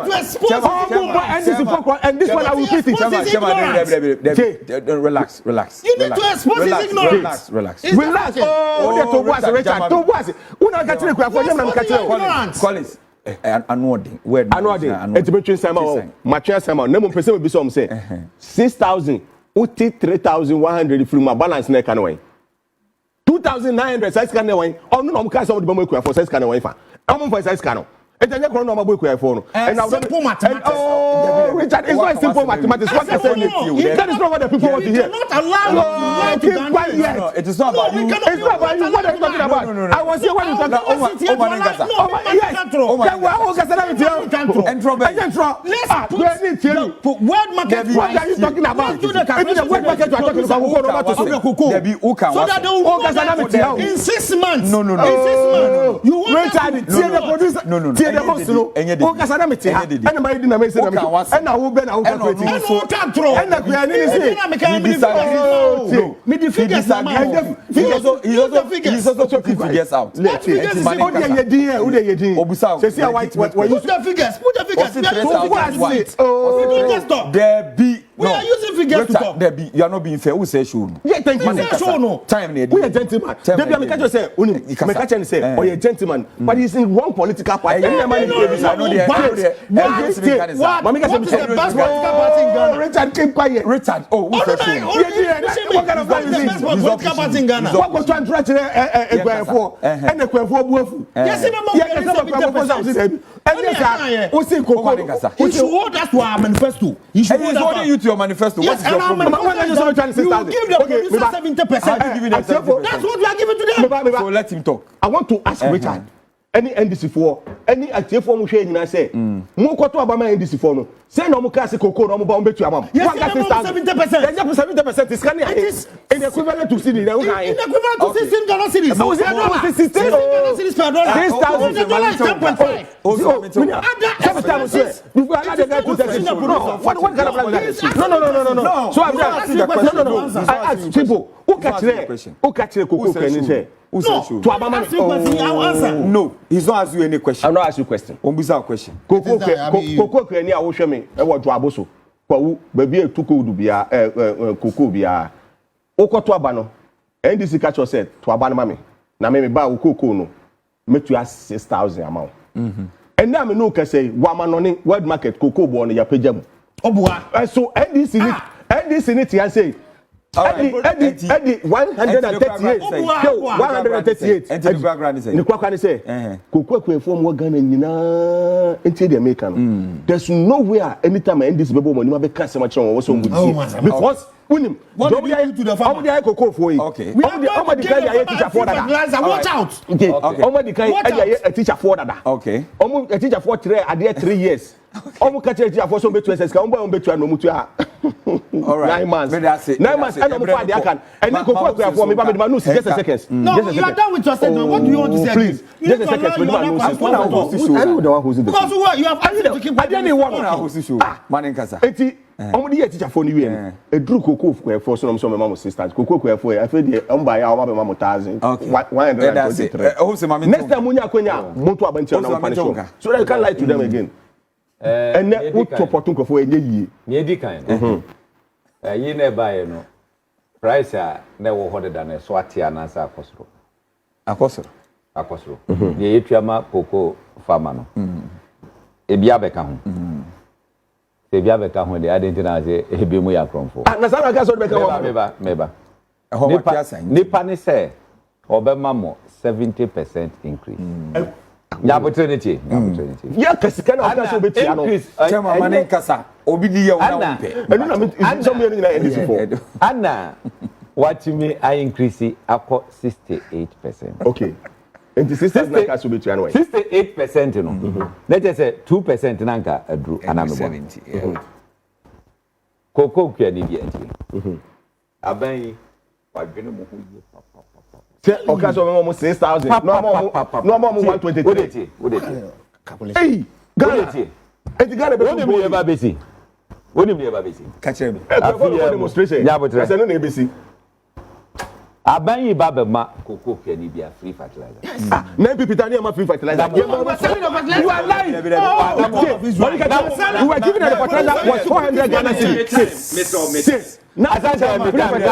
And this one I will fit it. Chairman, relax. You need to expose his ignorance. Relax. Oh, to was Richard. To was. Una catch the crap for them. I'm catching. Collins. Annuarding. Word. Annuarding. It's between Simon. Mathias Simon. Name person will be some say 6,000. Uti 3,100 from my balance neck and away. 2,900 size can away. Oh no, I'm casting the bomb for size can away. I'm for size cano. And then you're going to book phone. And now simple mathematics. Oh, Richard, it's not simple mathematics. What I say, that is not what the people want to hear. Not allow keep quiet. No, it is not about you. It's not about you. What are you talking about? No. I was here when you talking about. Word market. What are you talking about? Even the word market you are talking about. So that they will in 6 months. No. In 6 months. You want Richard, the producer. No. The hospital. O kasana meti ha. And my dinner me say na me. And na wo be na wo ka kweti. And no can throw. And na kuya ni say. Me the figures na man. He's also putting figures out. What figures? O dey yedin e, o dey yedin. Obusa. Say see white. Put the figures. There be. We are using figures to talk. There be. You are not being fair. Who says show? Yeah, thank you. Show no. Time near. We are gentleman. Debi am catch you say, uni. Me catch you say, oh you gentleman. But he's in wrong political party. What is the best political party in Ghana? Richard keep quiet. Richard. Oh, who says show? What kind of political party in Ghana? What go try and try Ekwefo and Ekwefo buafu. Yes, he should hold us to our manifesto. He should hold holding you to your manifesto. Yes, what is your problem? You will give the producer 70%. That's what we are giving to them. So let him talk. I want to ask Richard. Any NDC for any active form of sharing, I say, Mokoto Obama NDC for no. Say no Mukasi Coco, no Bombe to Amam. Yes, 70%. 70% is can in equivalent to city. In equivalent to 16 Ghana cities. So, 16 Ghana cities per dollar. What kind of no. So I'm asking the question. No. I ask people who catch Coco can say. No, to answer. No, he's not asking you any question. I'm not asking you a question. Bizarre question. Coco can I will show me. I want to aboso. Kwa baby e tuko udu bia Coco bia. Okoto abano. NDC catch us said to abano mami. Na me ba Coco no. Make you 6,000 amount. And now me no can say wa manoni world market Coco bo no ya pejam. Obua. So NDC need to say. Eddie 138. 138. And the background is in the Kwakani say, Kukwe form what Ghana into the American. There's nowhere anytime I end this baby when you have a customer or so good. Because when what do you do to the farmer? Okay. We are a teacher for that. Watch out. Okay. A teacher for that. Okay. Almost a teacher for 3 years. Almost catch a teacher for some better come on better no mutua. All right. 9 months. 9 months. I don't find the account. And then go for me, but just a second. No, you are done with your statement. What do you want to say? Please, just a second. Because what you have asked to keep. I didn't want to show. Manenkasa. Only a teacher for you. A drew cocoa for some mama sisters. Cocoa for I feel the buy our mama 1,000. Next time when you are going to Abancha, so I can't lie to them again. And then what to Portunco for a year. Near the kind. You never buy no price never hotter than a Swati and answer Akosro. The Epiama Coco Famano. Ebiabeka. Ebiabeka, when they identify a Bimuya Cromfo. Nazara gas or Meba. Nipani say, Obama 70% increase. Opportunity. Yeah, because can also be increase. Manenkasa. Obidia Anna, what you mean? I increase it up 68%. Okay. And the sisters like us will be 68%, you know. Let us say 2% Nanka drew an 70. Coco can be Abay, what been okay, so almost 6,000. No more 123. Hey, Ghana. And the Ghana be ever busy. When you be ever busy. Catch him. Demonstration. Yeah, but I said no ABC. Aban Baba Coco can be a free fertilizer. NPP Tanya free fertilizer. You are lying. You were giving the fertilizer was 400 Ghana cedis. Now, as I said, no, that's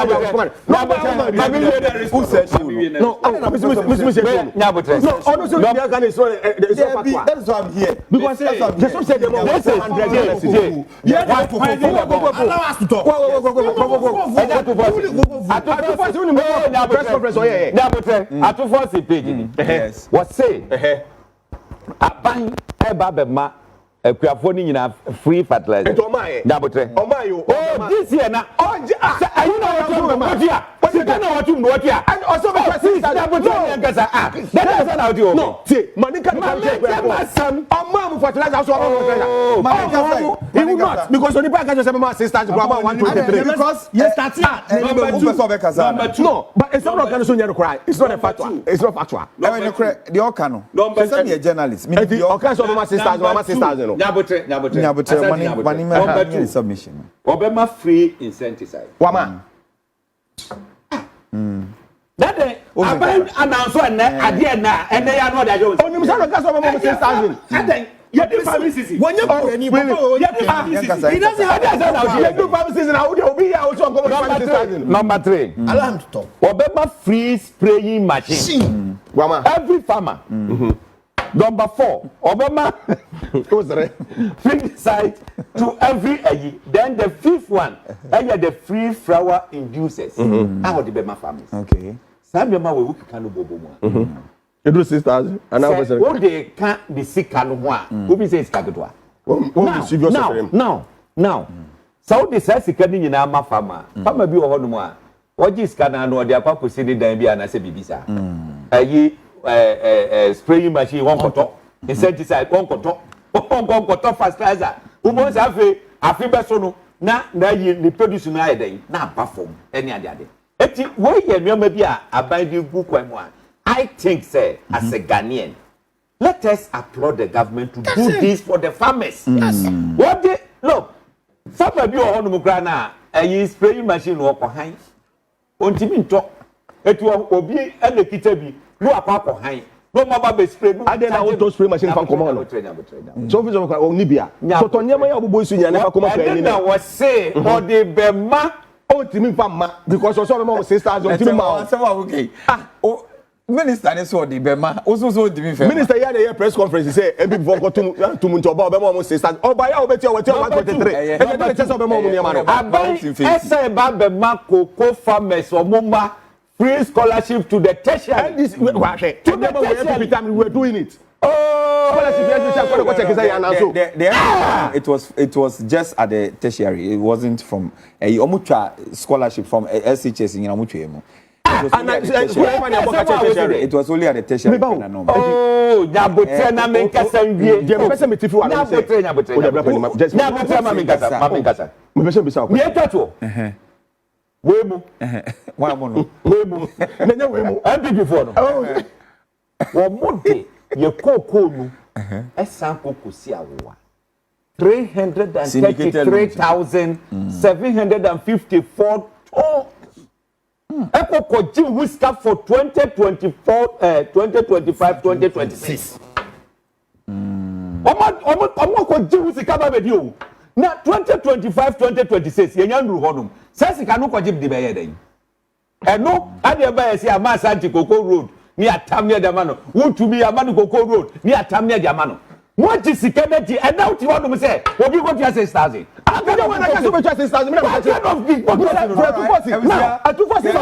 why I'm here. Because they said them 100 yeah, allow us to talk. Yes. What say? Aban Ebabema. Equafoni in a free fertilizer. Oh, this year now. Oh, I know what you know. And also because that is not you. No, see, Manika some fertilizer. He will not because only back as a sister grandma 123. Because yes, that's it. No, but it's not organization you cry. It's not a factual. It's not factual. The Okano. Number 7 a journalist. The Okano of my sisters. Nyabotre submission. Obama free insecticide. Wama. That day, Aban announced one idea now, and they are not that Jones. Only Mr. Gas of Mama 6,000. And then, yet the family season. When you go, he doesn't have that. You family season. How will be also number 3. Alarm to talk. Obama free spraying machine. Every farmer. Number 4, Obama fungicide to every egg. Then the 5th one, the free flower inducers. How the Bema families? Okay. Some Bema will can bobo. You do 6,000, and I was what they can't be sick and one. Who be says Cagadua? Now. So this has a canning in our farmer. Farmer be a honor. What is Canaan or the Apaco City Dambia and I say Bibisa? Spraying machine one koto insecticide one koto fertilizer almost have a besono na yi the produce na eden na perform any ade eti we ye nneoma bi a abide gu kwan mu a I think say as a Ghanaian let us applaud the government to do this for the farmers. Yes. What they look farmer bi o hono kra na spraying machine wo ko han ontimi nto etu obi ene kita bi no akwa han no mama be spray no ade na auto spray machine fan come on so fi so ko ni bia so to nyama ya obubo isu nya na come for any na we say for the bema o timi fa ma because so be mo 6,000 timi ma so okay Minister ne so di bema so di me fe minister ya dey press conference say MPP for to mu ntoba obema mo say start oba ya obeti o 123 e dey tell obema mo niam no aban ese ba bema koko farmers omoma free scholarship to the tertiary and this to the MPP time we were doing it it was just at the tertiary. It wasn't from omucha scholarship from SHS in Omutwe. It was only at the tertiary. Oh, Nyabotre na menkasa nwie. Je me pese metifu wa no say. Nyabotre. Nyabotre ma menkasa. Me pese bisa ko. Ye tato. Wemu. Wa mo no. Wemu. Nenya wemu. MPP for no. Wo mode ye kokonu. Esan kokosi awoa. 333,754 Eko koji whisker for 2025-2026. Omo koji whisker ba bedi o. Na 2025-2026 yenya nduru honum. Sesika no koji de beye den. Eno ade ba yesi amasa anti-Koko road ni atamia de mano. Wutumi amanu Koko road ni atamia de mano. What is security? And now you want to say, what you got to say, Stasi? I don't know when I can say Stasi. I'm not going to be able to say now. I took us to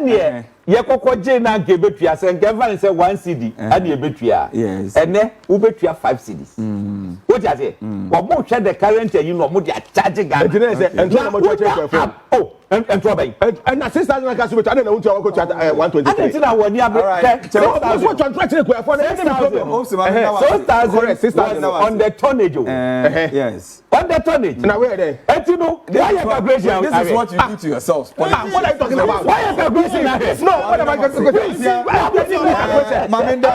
the ye kokoje na nke betua se nke van se 1 cd and ye betua ene wo betua 5 cds what you say wo mo hwe the current you no mo dey charge ga na mo charge oh and trouble and assistant na kaso betua na won tua ko 123 and na woni abre so contract na ko for na problem so on the tonnage yes on the tonnage na where there etino why your calculation this is what you do to yourselves what are you talking about why your calculation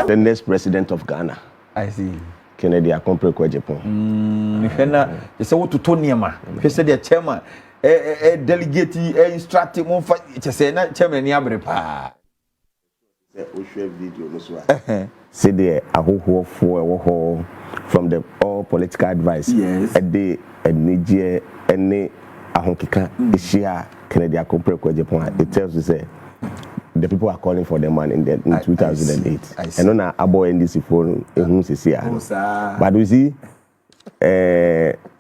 the next president of Ghana. I see. Kennedy Akompre Kwejepon. Mihena, you say what to Tonyama. You say the chairman, delegate, instructor, you say na chairman ni abre pa. Say there for from the all political advice. Yes. A day, a Niger, any ahonkika, Ishia, Kennedy Akompre Kwejepon. It tells you say. The people are calling for the man in 2008. And on a boy in this phone, but you see,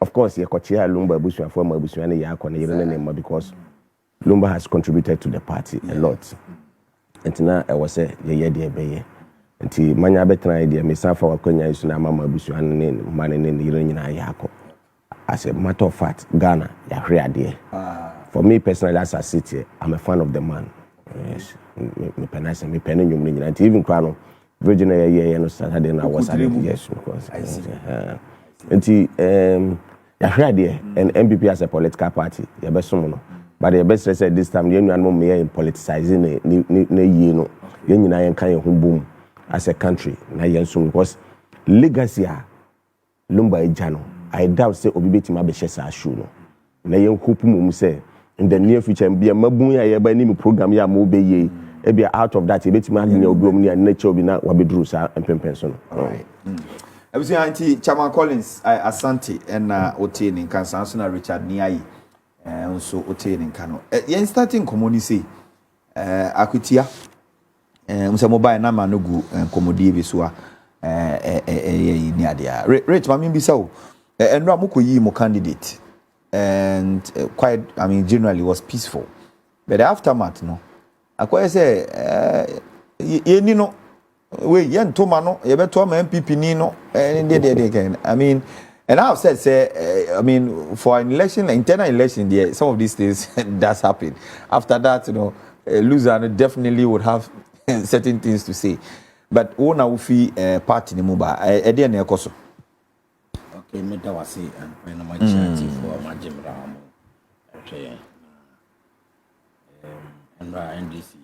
of course, you Kochia Lumba Bushman former Bushman Yakon because Lumba has contributed to the party a lot. And now I was say, yeah, dear Bay. And Manya better idea, Miss Safa Konya is na Mama Bushman man in the Iranian Yako. As a matter of fact, Ghana, ya dear. For me personally, as a city, I'm a fan of the man. Yes, me penance me penny you mean and even crown Virginia yeah no Saturday na was yes because I see ya hwɛ there and NPP as a political party ya besom no but the best said this time the anyone me in politicizing na yie no yen nyina yen kan ye ho boom as a country na yen so because legacy a Lumba eja no I doubt say obi betima be hye sa shoe no na yen hope mum say in the near future be a mabun ya ba ni program ya mo be ye e be out of that e betima na obi omni na nature obi na wabedru sa empempen so no all right Abusi anti Chairman Collins Asante and Ote in Kansan so na Richard Niayi so Ote in Kano yen starting communi say akutia mse mobile na ma no gu komodie bi so a ni ade rich ma mi bi so enra mokoyi mo candidate and quite I mean generally was peaceful but aftermath no akoye say ye ni no we yen to ma no ye beto ma MPP ni no de I mean and I've said say I mean for an election internal election there some of these things does happen after that you know loser definitely would have certain things to say but ona we fi party ni mu ba e de na ekoso okay me da wase and my charity for my jimra mo okay and NDC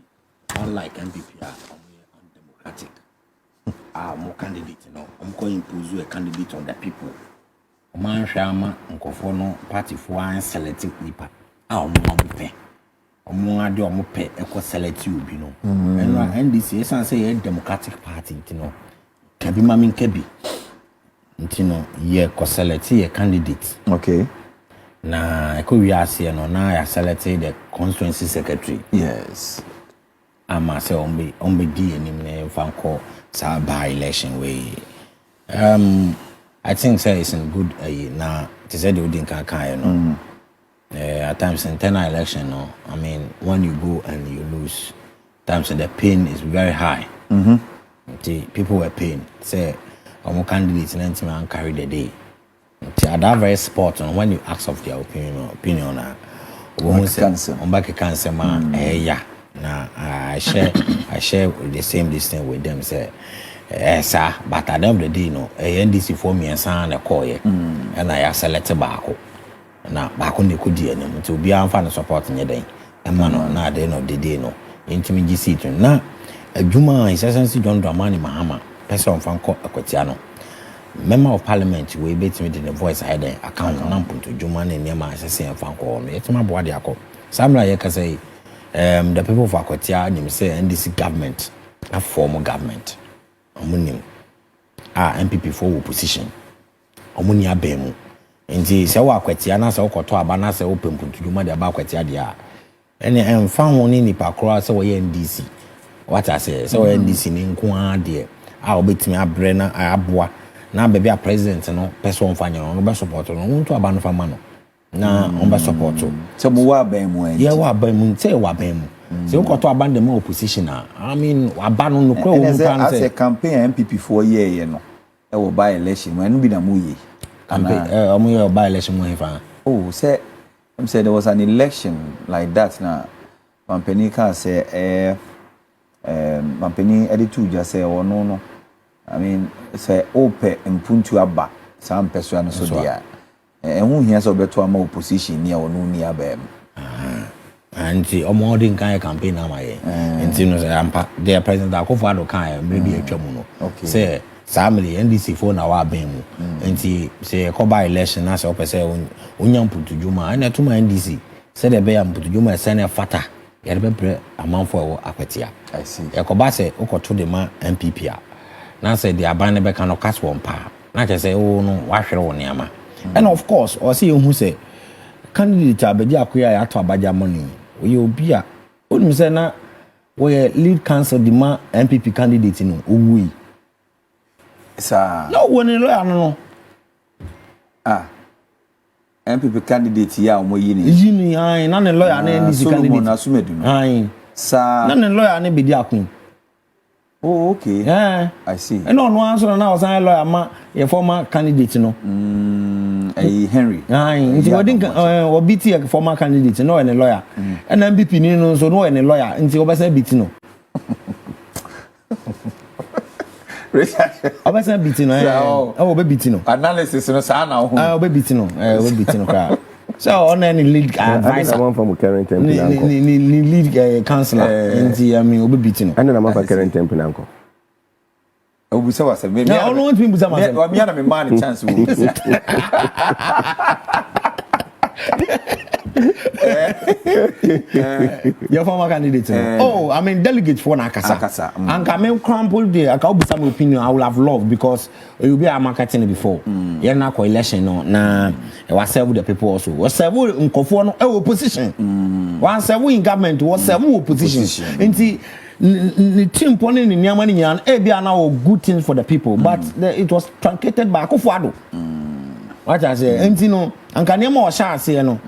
unlike NPP are undemocratic more candidate you know I'm going to impose a candidate on the people man shama nkofo no party for an select nipa omo ade omo pe eko select you bi no and NDC esan say a democratic party you know kabi mamin kabi you know, ye ko select a candidate. Okay. Na eko wi ase no na ya select the constituency secretary. Yes. Ama say ombe di enim na fanko sa by election way. I think say it's in good na to say the udin kan you know. At times in internal election no, I mean when you go and you lose, times the pain is very high. People were paying. Say candidates and man carry the day. At that very spot, and when you ask of their opinion, cancer man, yeah. Now I share the same distance with them. Say, sir, but at the end of the day, no, NDC for me and son a call and I selected Bako. Now Bako they could do to be unfun supporting your day. And man, now at the end of the day, no, intimate seat. Now, a Juma is essentially John Dramani Mahama, person from Aquatiano. Member of Parliament, we bet me in the voice I had a account number to Juma and Yama as I say and fan call me. It's my Boadu. Some like I say, the people of Aquatia, you say NDC government, a former government. Omunim NPP for opposition omuni abemu nti se wa kwatia na se okoto aba na se open to duma de aba kwatia dia ene emfa ho ni nipa kro se wo ye NDC what I say se wo NDC ni nko ade a obetimi abre na aboa na bebe a president no person fa nyo no be support no nto aba no fa ma no na on be support se mo wa abemu en ye wa abemu se wa abemu se ukoto abande mo opposition I mean abano no kwa wo plan say campaign NPP for year no e wo by election when be na mo ye campaign omo ye by election mo hefa oh say there was an election like that na company can say company editor just say oh no I mean say open mpuntu aba some person so dia hu hia so beto ama opposition ni onu ni abem anti omodin kan campaign na maye nti no say ampa the president Akufo Addo kan maybe atwamu no say family NDC for na wa ben mu nti say ko by election na say opese onya mputu djuma na tuma NDC say the be mputu djuma say na fata ya be pre amanfo wo akwatia I see e ko ba say ukoto de ma NPP a na say the aban be kan no cast one pa na say oh no wa hwere wo niama and of course or say who say candidate abedi akoya ya to abaja money we obi a onu say na we lead council the ma NPP candidate no owui sa no woni lawyer no NPP candidate ya omo yini ai na ne lawyer na NDC candidate na sumedu no ai sa na ne lawyer na bedi akun oh okay I see and no answer na was lawyer ma your former candidate no Henry ai nti wodi obiti former candidate no any lawyer and NPP ni no so no any lawyer nti obesa biti no obesa biti no obebiti no analysis no sa na ho obebiti no ka so on any lead advisor one from current temple ni lead counselor nti I mean obebiti no and na ma current temple nanko obusa wasa me I don't want to be busa me me na me man chance wo your former candidate oh I mean delegate for Nakasa and can crumple there I can be some opinion I will have loved because you be a marketing before you're not election no na was serve the people also was serve nkofo no opposition one serve in government was serve opposition nti the team pony ni nyama ni nyan e bia na good things for the people but it was truncated by Akufo Addo what I say nti no anka nyama o sha ase no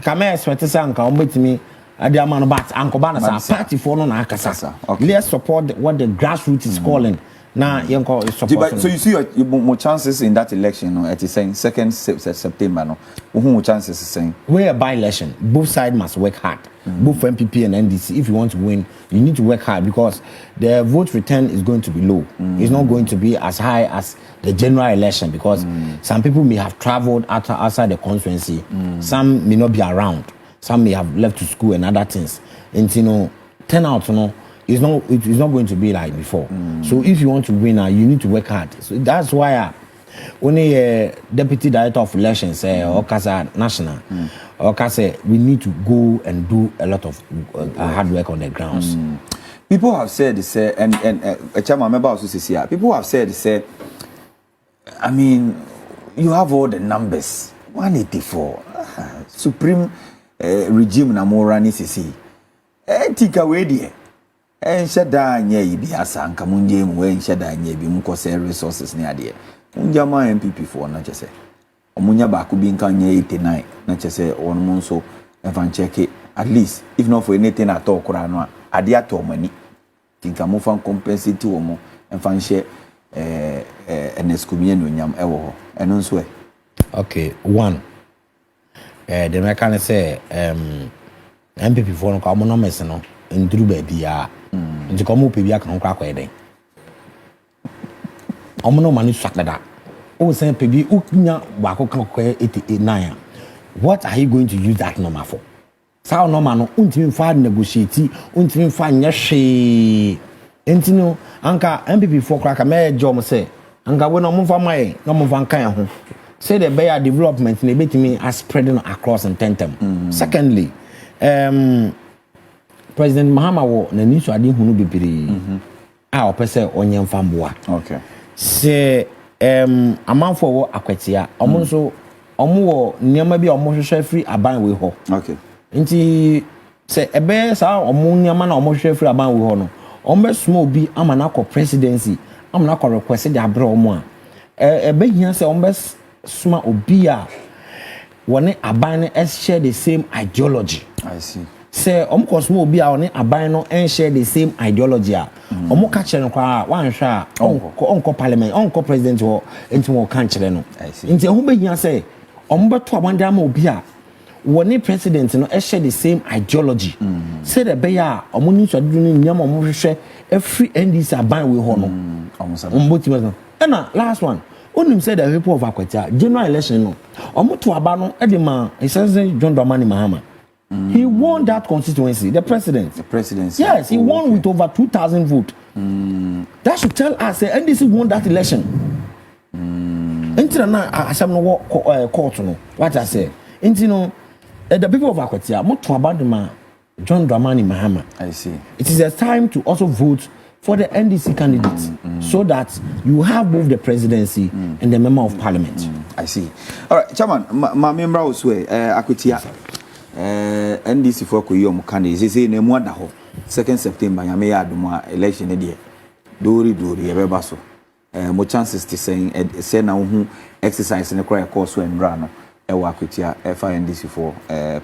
kama expect say anka o betimi ade amano but anko ba na sa party for no na akasa let's support what the grassroots is calling na yenko support so you see your more chances in that election no it is saying 2nd September no who chances is saying we a by election both sides must work hard both NPP and NDC if you want to win you need to work hard because the vote return is going to be low it's not going to be as high as the general election because some people may have traveled outside the constituency some may not be around some may have left to school and other things and you know turnout you know it's not going to be like before so if you want to win you need to work hard so that's why only deputy director of elections Okasa national Okasa we need to go and do a lot of hard work on the grounds people have said say and a chairman member also say people have said say I mean, you have all the numbers. 184. Supreme regime na morani sisi. Tika wedi. Nshada nye ibi asa nka munje mu nshada nye bi mukose resources ne ade. Munja ma NPP for na chese. Omunya ba ku bi nka nye 89 na chese won mu nso evan check at least if not for anything at all kura no ade ato mani. Tinka mo fan compensate wo mo enfan share eneskumie no nyam ewo ho. Eno nso e. Okay, one. The mechanic say MPP for no ka mo no mess no nduru ba bia. Nti ko mo pe bia kan kwa eden. Omo no mani swakada. O say pe bi ukunya wa ko kan kwa 89. What are you going to use that number for? Sao number no untimi fa negotiate, untimi fa nyehwe. Enti no anka MPP for kwa ka me job say anka we no mo fa mai no mo fa kan ho. Say the better development in betimi are spreading across in tentem. Secondly, President Mahama wo na niso ade hunu bibiri a opese onye mfamboa. Okay. Say amanfo wo akwatia omo nso omo wo niam bi omo hwehwe free aban we ho. Okay. Nti say ebe sa omo niam na omo hwehwe free aban we ho no omo small bi amana ko presidency amana ko request de abre omo a ebe hia say omo suma obia wone aban no share the same ideology. I see. Say omkosmo obia wone aban no share the same ideology a omoka kire no kwa wanhwa onko parliament onko president ho enti wo kan kire no. I see. Enti ehu behia say ombeto abanda ma obia wone president no share the same ideology. Say the beya omuni so du ni nyam omohwehwe every NDC aban we ho no ombotima no. Na last one onim said the people of Akwatia general election no omoto aba no edema essentially John Dramani Mahama. He won that constituency, the presidency. Yes, he won with over 2,000 votes. That should tell us NDC won that election. Until now, I shall no court no. What I say, until the people of Akwatia moto aba de John Dramani Mahama. I see. It is a time to also vote for the NDC candidates so that you have both the presidency and the member of parliament. I see. All right, Chairman, my member also Akwatia. NDC for Kuyom candidates say ne mo da ho 2nd September yame ya aduma election e de dori e beba so mo chances to say na hu exercise ne kra course and bra no e wa Akwatia NDC for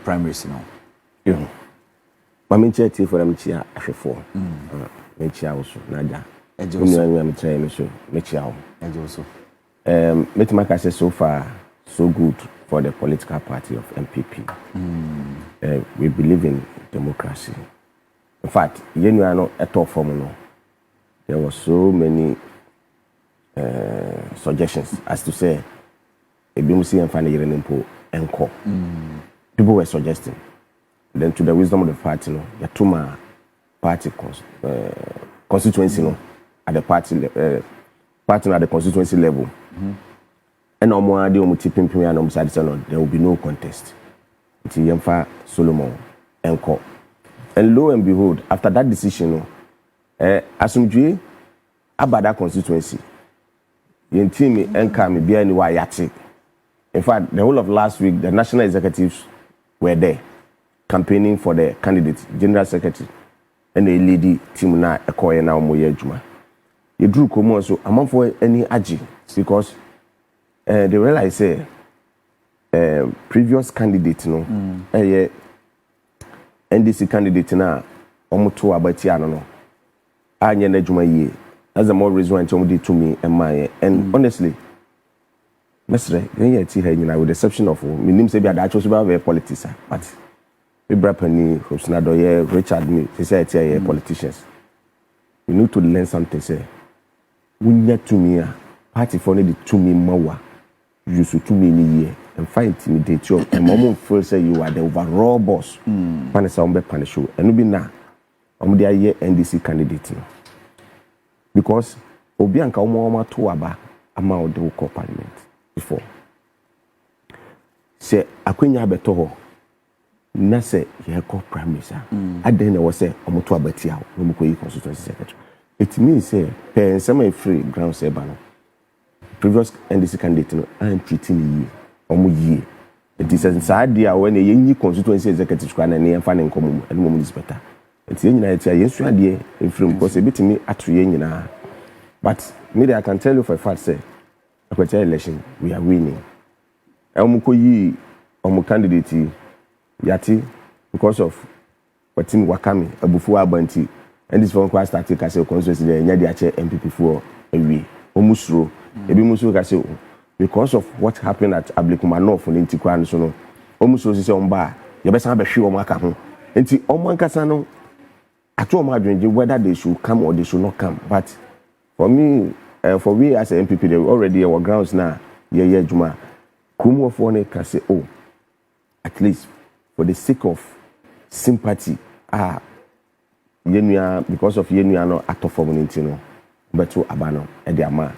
primaries no yo mami cheti for am chia ahwefo me chia wo so na ja ejo so me try me so me chia wo ejo so metimaka say so far so good for the political party of NPP. We believe in democracy. In fact, you know, at all form, there were so many suggestions as to say, Ebimusi and Fanny Yerenimpo encore. People were suggesting. Then, to the wisdom of the party, the Tuma party constituency, at the party at the constituency level. And there will be no contest. It's Yemfa Solomon Enko. And lo and behold, after that decision, Asumdwe Abada constituency, Yentimi Enka me be anywhere yati. In fact, the whole of last week, the national executives were there campaigning for the candidate, general secretary, and the lady team na Ekoye na Omoye Juma. You drew Komo so among for any aji because they realize say previous candidate no NDC candidate na omoto abati ano no anye na adwuma yie. That's the more reason why they did to me and my and honestly mesre yen ti ha nyina with the exception of me nim say be ada actually be politics but we brapani Hopeson Adorye Richard me say say politicians you need to learn something say wunya to me party for need to me mawa you should to me in year and find intimidate you and mom feel say you are the overall boss panisa ombe panisho and be na dey year NDC candidate no because obi anka omo to aba ama odo ko parliament before say akwenya beto ho na say ye ko prime minister aden na wo say omo to abati awo no ko yi constituency secretary it means say pen some free ground say ba no previous NDC candidate no I am treating ye it is inside there when a young constituency executive squad and a fan and common and woman is better it's in United yes you are in film because a bit me at you but maybe I can tell you for a fact say a election we are winning Omukoyi candidate yati because of what in Wakami Abufu Abanti and this phone call started as a constituency the Nyadiache NPP for a way Omusro ebi musu ka say because of what happened at Ablikuma North for Ntikwa and so no Omusro say omba ye be san be hwe omo aka ho enti omo ankasa no ato omo adwenje whether they should come or they should not come but for me for we as a NPP they already our grounds now yeah juma kumu of one can say oh at least for the sake of sympathy yenua because of yenua no atofom nti no beto abano e de ama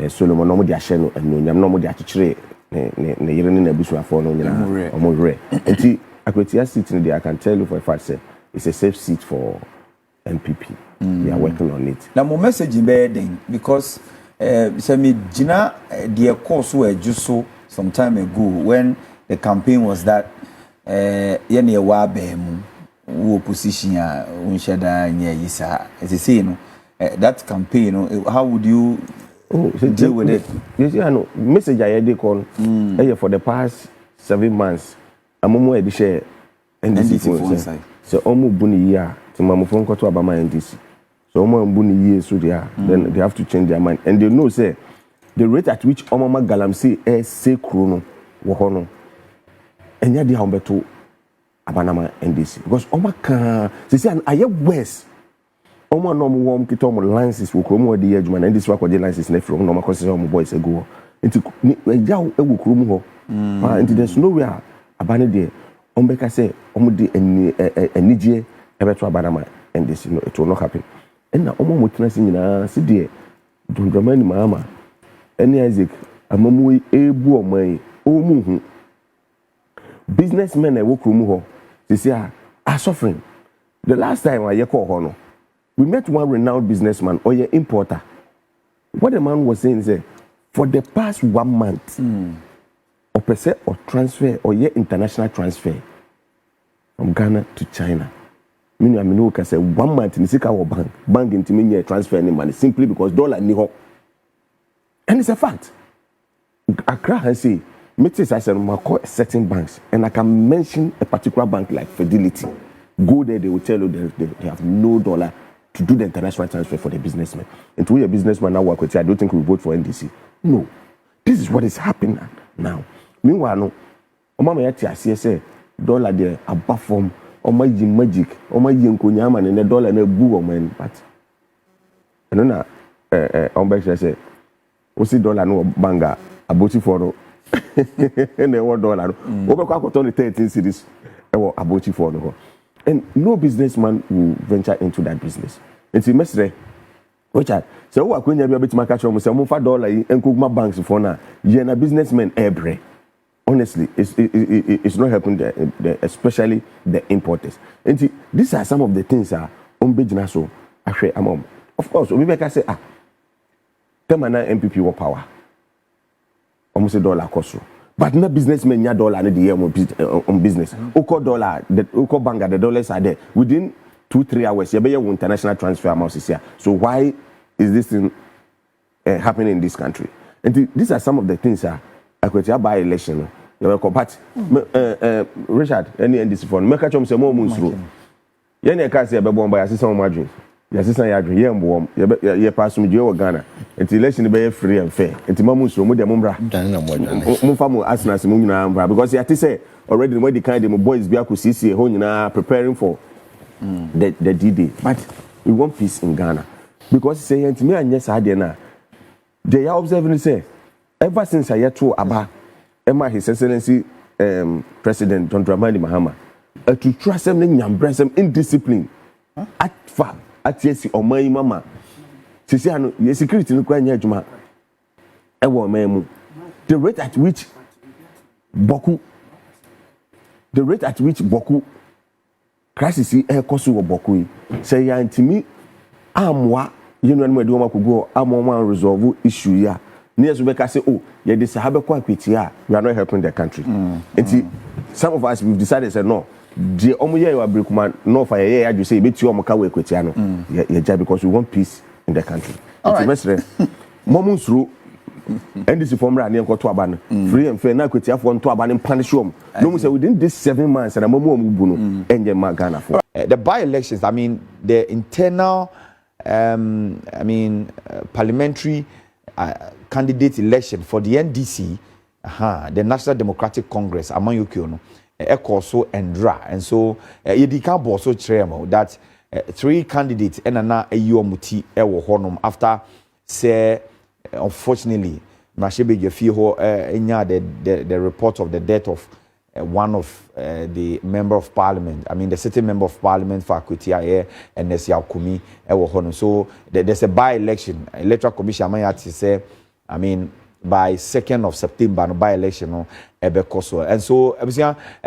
Solomon no mo de ahye no enonyam no mo de akekere ne yere ne nabusuafo no nyina omo hwe enti Akwetia seat in there I can tell you for a fact say it's a safe seat for NPP. We are working on it. Now, my message in bed because say me Gina the course were just so some time ago when the campaign was that yene wa bemu opposition ya unshada nya yisa as you say you know that campaign how would you deal with it? You see I know message I dey call for the past 7 months amomo e dey share NDC so omo buni ya to mamofon ko to abama NDC so omo buni ye so then they have to change their mind and they know say the rate at which omama galamsey say krono wo ho no enya dia hombeto abanama NDC because oma kan say an aye west omo no mo wom kito mo licenses wo kromo de ye adwuma na NDC wa kwaje licenses na from no ma kwese omo boys ego nti eja ewo kromo ho nti there's nowhere abane de ombeka say omo de enije ebeto abanama NDC no it will not happen and na omo mo tena nyina si de dondramani mama eni Isaac amamu ebu oman omu hu businessmen e wo kromo ho say are suffering the last time I call hono we met one renowned businessman or your importer. What the man was saying is for the past 1 month, or percent or transfer or your international transfer from Ghana to China. Meaning I mean we can say 1 month in the bank into me transfer any money simply because dollar ni ho. And it's a fact. Accra has say meetings I said call certain banks and I can mention a particular bank like Fidelity. Go there, they will tell you they have no dollar to do the international transfer for the businessman. And to be a businessman now work with you, I don't think we vote for NDC. No. This is what is happening now. Meanwhile, no. Mama yati say dollar there above form or my magic or my nkonyama and the dollar na bu o man but no na on say o see dollar no banga aboti for no and the $1 no o be kwa koto 13 cedis e wo aboti for no. And no businessman will venture into that business. And see, Mestre, Richard, so what when you be able to catch on say $1 and cook my banks for now. You're a businessman every. Honestly, it's not helping especially the importers. And see, these are some of the things that so actually among. Of course, we make say come on NPP war power. Almost $1 cost. But no businessmen ya dollar na the year on business. Oko dollar, the Oko banga, the dollars are there. Within 2-3 hours, you be international transfer amount is here. So why is this thing happening in this country? And these are some of the things I could say by election. You welcome, but Richard, any NDC phone, make a chum say more moons through. You can't say be born by assistant margin. Your assistant yard, you warm, you pass me to Ghana. Until election be free and fair. Until Mamus from the Mumbra. Mufamu asking Mumina because you have to say already when the kind of boys be see preparing for the D-Day. But we want peace in Ghana. Because say to me and yes I na they are observing say ever since I to Aba Emma His Excellency President John Dramani Mahama to trust them in indiscipline at far. Atiesi omai mama sisi ano ye security no kwa nya adwuma e wo memu the rate at which boku crisis e koso wo boku yi say ya ntimi amwa yenu anu ade wo makogo amwa resolve issue ya near Zubeka say, oh, yeah, this Habakwa Quitia, we are not helping the country. And some of us, we've decided, say, no, the Omoya, you are Brickman, no, for a year, you say, bet you Mokawe Quitiano, yeah, because we want peace in the country. All right. Moments through. And this is from Rani and Kotuaban, free and fair, now could have one to Aban and punish them. No, we say within this 7 months, and a Momo and your Magana for the by-elections. I mean, the internal, parliamentary candidate election for the NDC, the National Democratic Congress, among you, so Endra, and so you can't also tremble that 3 candidates and an AUMT ewo honum after say. Unfortunately, Mashebe Jefiho the report of the death of one of the member of parliament. I mean, the sitting member of parliament for Akutia and Nesia Kumi. So there's a by-election. Electoral Commission say, I mean, by 2nd of September, no by-election, and so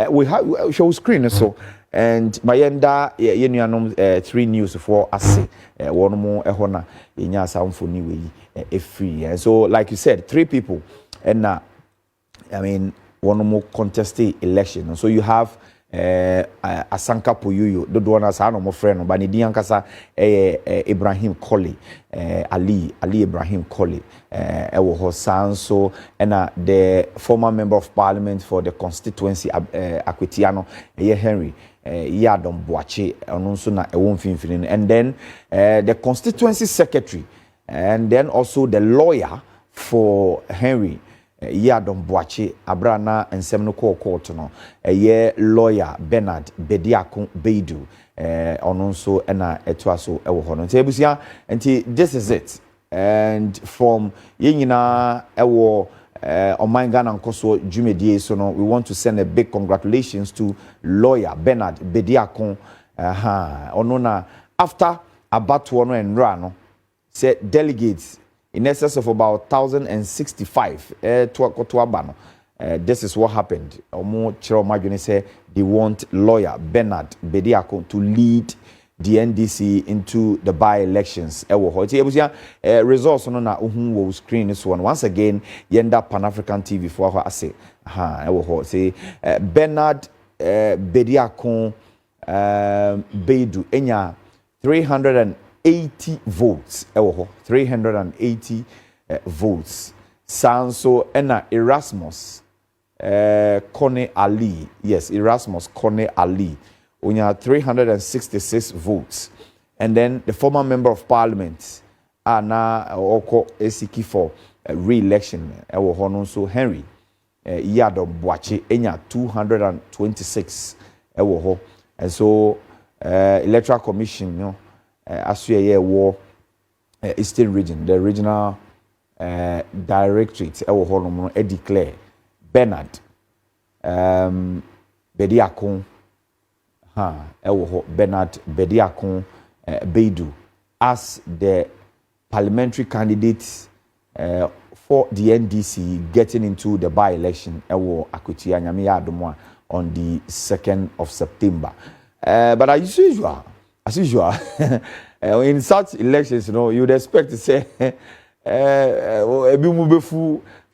we show screen so. And Mayenda, you 3 news for us. One more ehona inya sound for new free. And so, like you said, 3 people, and one more contested election. And so you have Asanka Puyuyo, the one as no friend, but Nidiankasa Ibrahim Koli, Ali Ibrahim Koli, so and the former member of parliament for the constituency Akwitiano, Henry. Yadom Boache, and then the constituency secretary, and then also the lawyer for Henry Yadom Boache, Abrana and Seminole Court, lawyer Bernard Bediako Boadu, Ononso and Etwaso Ewohon. And this is it. And from Yingina Ewo. On my Ghana Koso Jumedie, so no, we want to send a big congratulations to lawyer Bernard Bediakon. Onona after Abatuano and Rano said delegates in excess of about 1,065 to this is what happened. Omo Chiro Majuni said they want lawyer Bernard Bediakon to lead the NDC into the by-elections. Results on na will screen this one. Once again, yenda Pan-African TV for her say. Say Bernard Bediakon Boadu enya 380 votes. 380 votes. Sanso ena Erasmus Kone Ali. Yes, Erasmus Kone Ali. We have 366 votes. And then the former member of parliament, Anna Oko Esiki for re-election, so Henry Yadom Boache, Enya 226. And so, Electoral Commission, as we war Eastern Region, the regional directorate, declare Bernard Bediakon. Bernard Bediakon Boadu as the parliamentary candidate for the NDC getting into the by-election Akutia Nyamiya on the 2nd of September. But as usual, in such elections, you would expect to say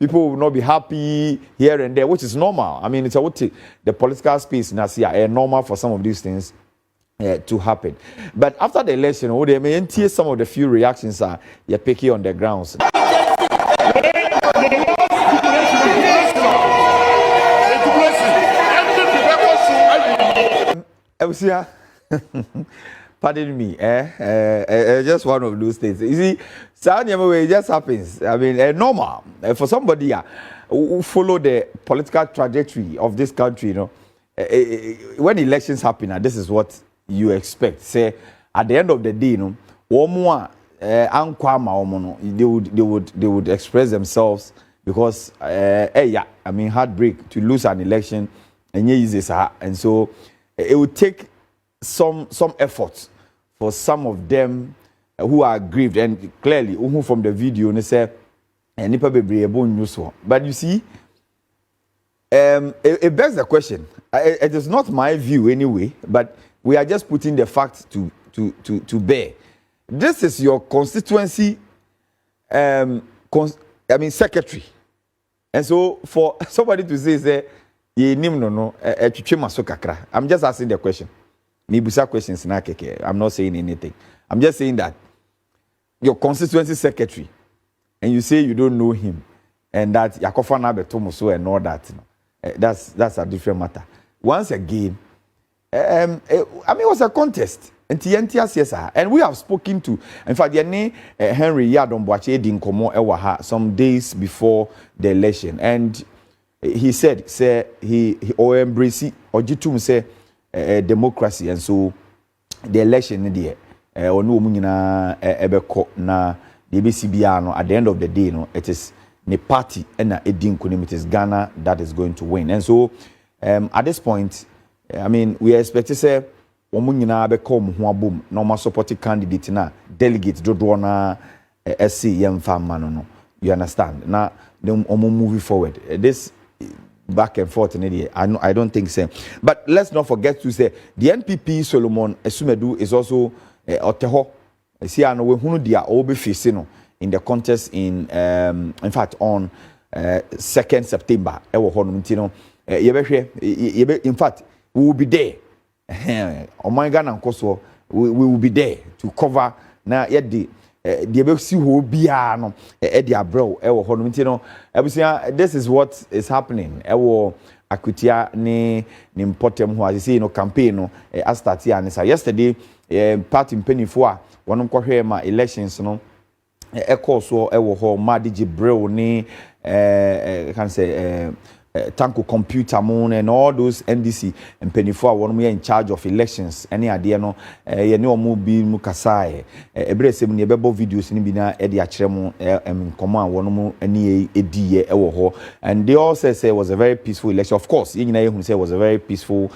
people will not be happy here and there, which is normal. I mean, it's the political space in Asia normal for some of these things to happen. But after the election, they may hear some of the few reactions are you're picky on the grounds. Pardon me, just one of those things. You see, it just happens. I mean, normal for somebody who follow the political trajectory of this country. When elections happen, this is what you expect. Say at the end of the day, they would express themselves because, heartbreak to lose an election, and so it would take some effort for some of them who are aggrieved, and clearly who from the video they say but you see it begs the question. It is not my view anyway, but we are just putting the facts to bear. This is your constituency secretary. And so for somebody to say ye nim no kakra. I'm just asking the question. Me busa questions na keke. I'm not saying anything. I'm just saying that your constituency secretary and you say you don't know him and that Yakofa na betomuso and all that. That's a different matter. Once again, it was a contest. And we have spoken to, in fact, Henry Yadomboache Dinkomo Ewaha some days before the election, and he said, he embrace or jitum say democracy, and so the election in the onu munyina ebeko na the BCBR at the end of the day, it is the party and it is Ghana that is going to win, and so at this point, we expect to say. Omunyina be come ho abom na oma support candidate na delegate dodo na SC yemfa mano no, you understand na them omo moving forward this back and forth I don't think so, but let's not forget to say the NPP Solomon Esumedu is also oteho see ano we hunu dia obe face no in the contest in fact on 2nd September e wo ho no ntino yebehwe in fact we will be there. Oh my God, we will be there to cover na yet the best who be no Edia bro this is what is happening. Akutia ni important who as you say campaign no as start here yesterday party penifo one ma elections no so Madiji bro ni can say Tanko computer moon and all those NDC and Penifo one we in charge of elections any idea no ye ne omo bi mu kasai ebre sem ne bebo videos ni bi na e de akere mu komo an one mu ani ediye ewo ho, and they all say it was a very peaceful election. Of course ye nyina ye hu say it was a very peaceful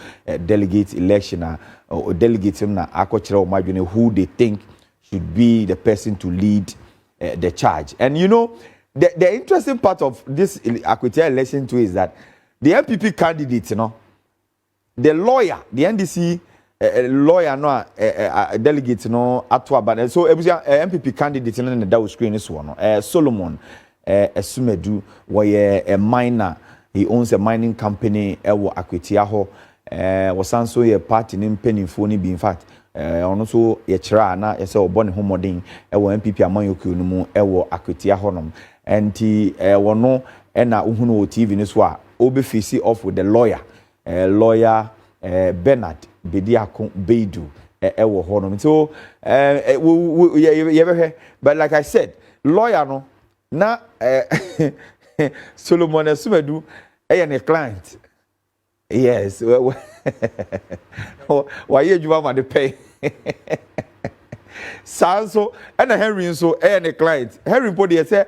delegate election or delegate na akokere o madwene who they think should be the person to lead the charge. And you know the interesting part of this Akwetia election too is that the NPP candidate, the lawyer, the NDC lawyer, delegate, Atwa, so MPP candidate, that was screen this one. Solomon Esumedu, where a miner, he owns a mining company. Akwetia ho was also a party named Penny Phony. In fact. Also yechira na yese obone homodin MPP amanyoku no mu Akwetia honom enti wono na uhunu TV ni so a obefisi off with the lawyer Bernard Bediako Boadu honom so but like I said lawyer no na Solomon Esumedu ne client. Yes, why you want to pay? So and Henry so any client. Henry Podi say,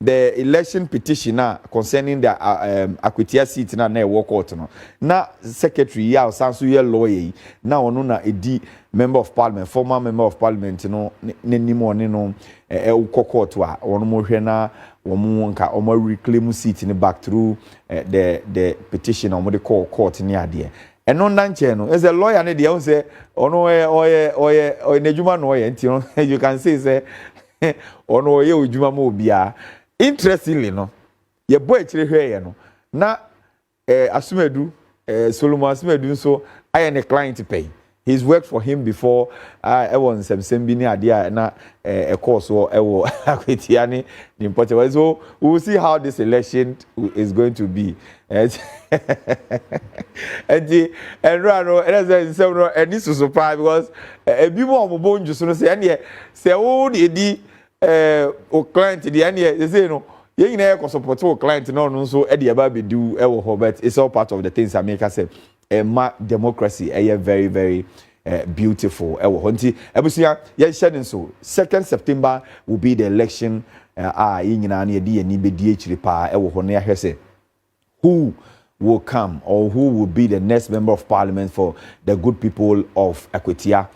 the election petition concerning the Akwetia seat na walk out no. Na secretary ya sanso ye lawyer na ono na edi member of parliament, former member of parliament no nenimo ne no ukoko a ono mo hwe na womunka omo reclaim seat in back through the petition omo de call court ni ade eno nanche no as a lawyer ne de won say ono oye nejuma no oye nti no you can say ono oye ojuma ma obia. Interestingly no ye boy chire hwe ye no na Asumedu Solomon Asumedu so I a client pay. He's worked for him before. I was some bini idea na a course or Akwetia ni important. So we will see how this election is going to be. And Rano and several and this was surprise because a bit more bone just say and say oh the client the end they say no. You know, support client no so Eddie Ababi do but it's all part of the things America said. Democracy very very beautiful. Honti ebusia ye shedding so 2nd September will be the election nyina na ye ni bedi akire pa ho na ya say who will come or who will be the next member of parliament for the good people of Akwetia.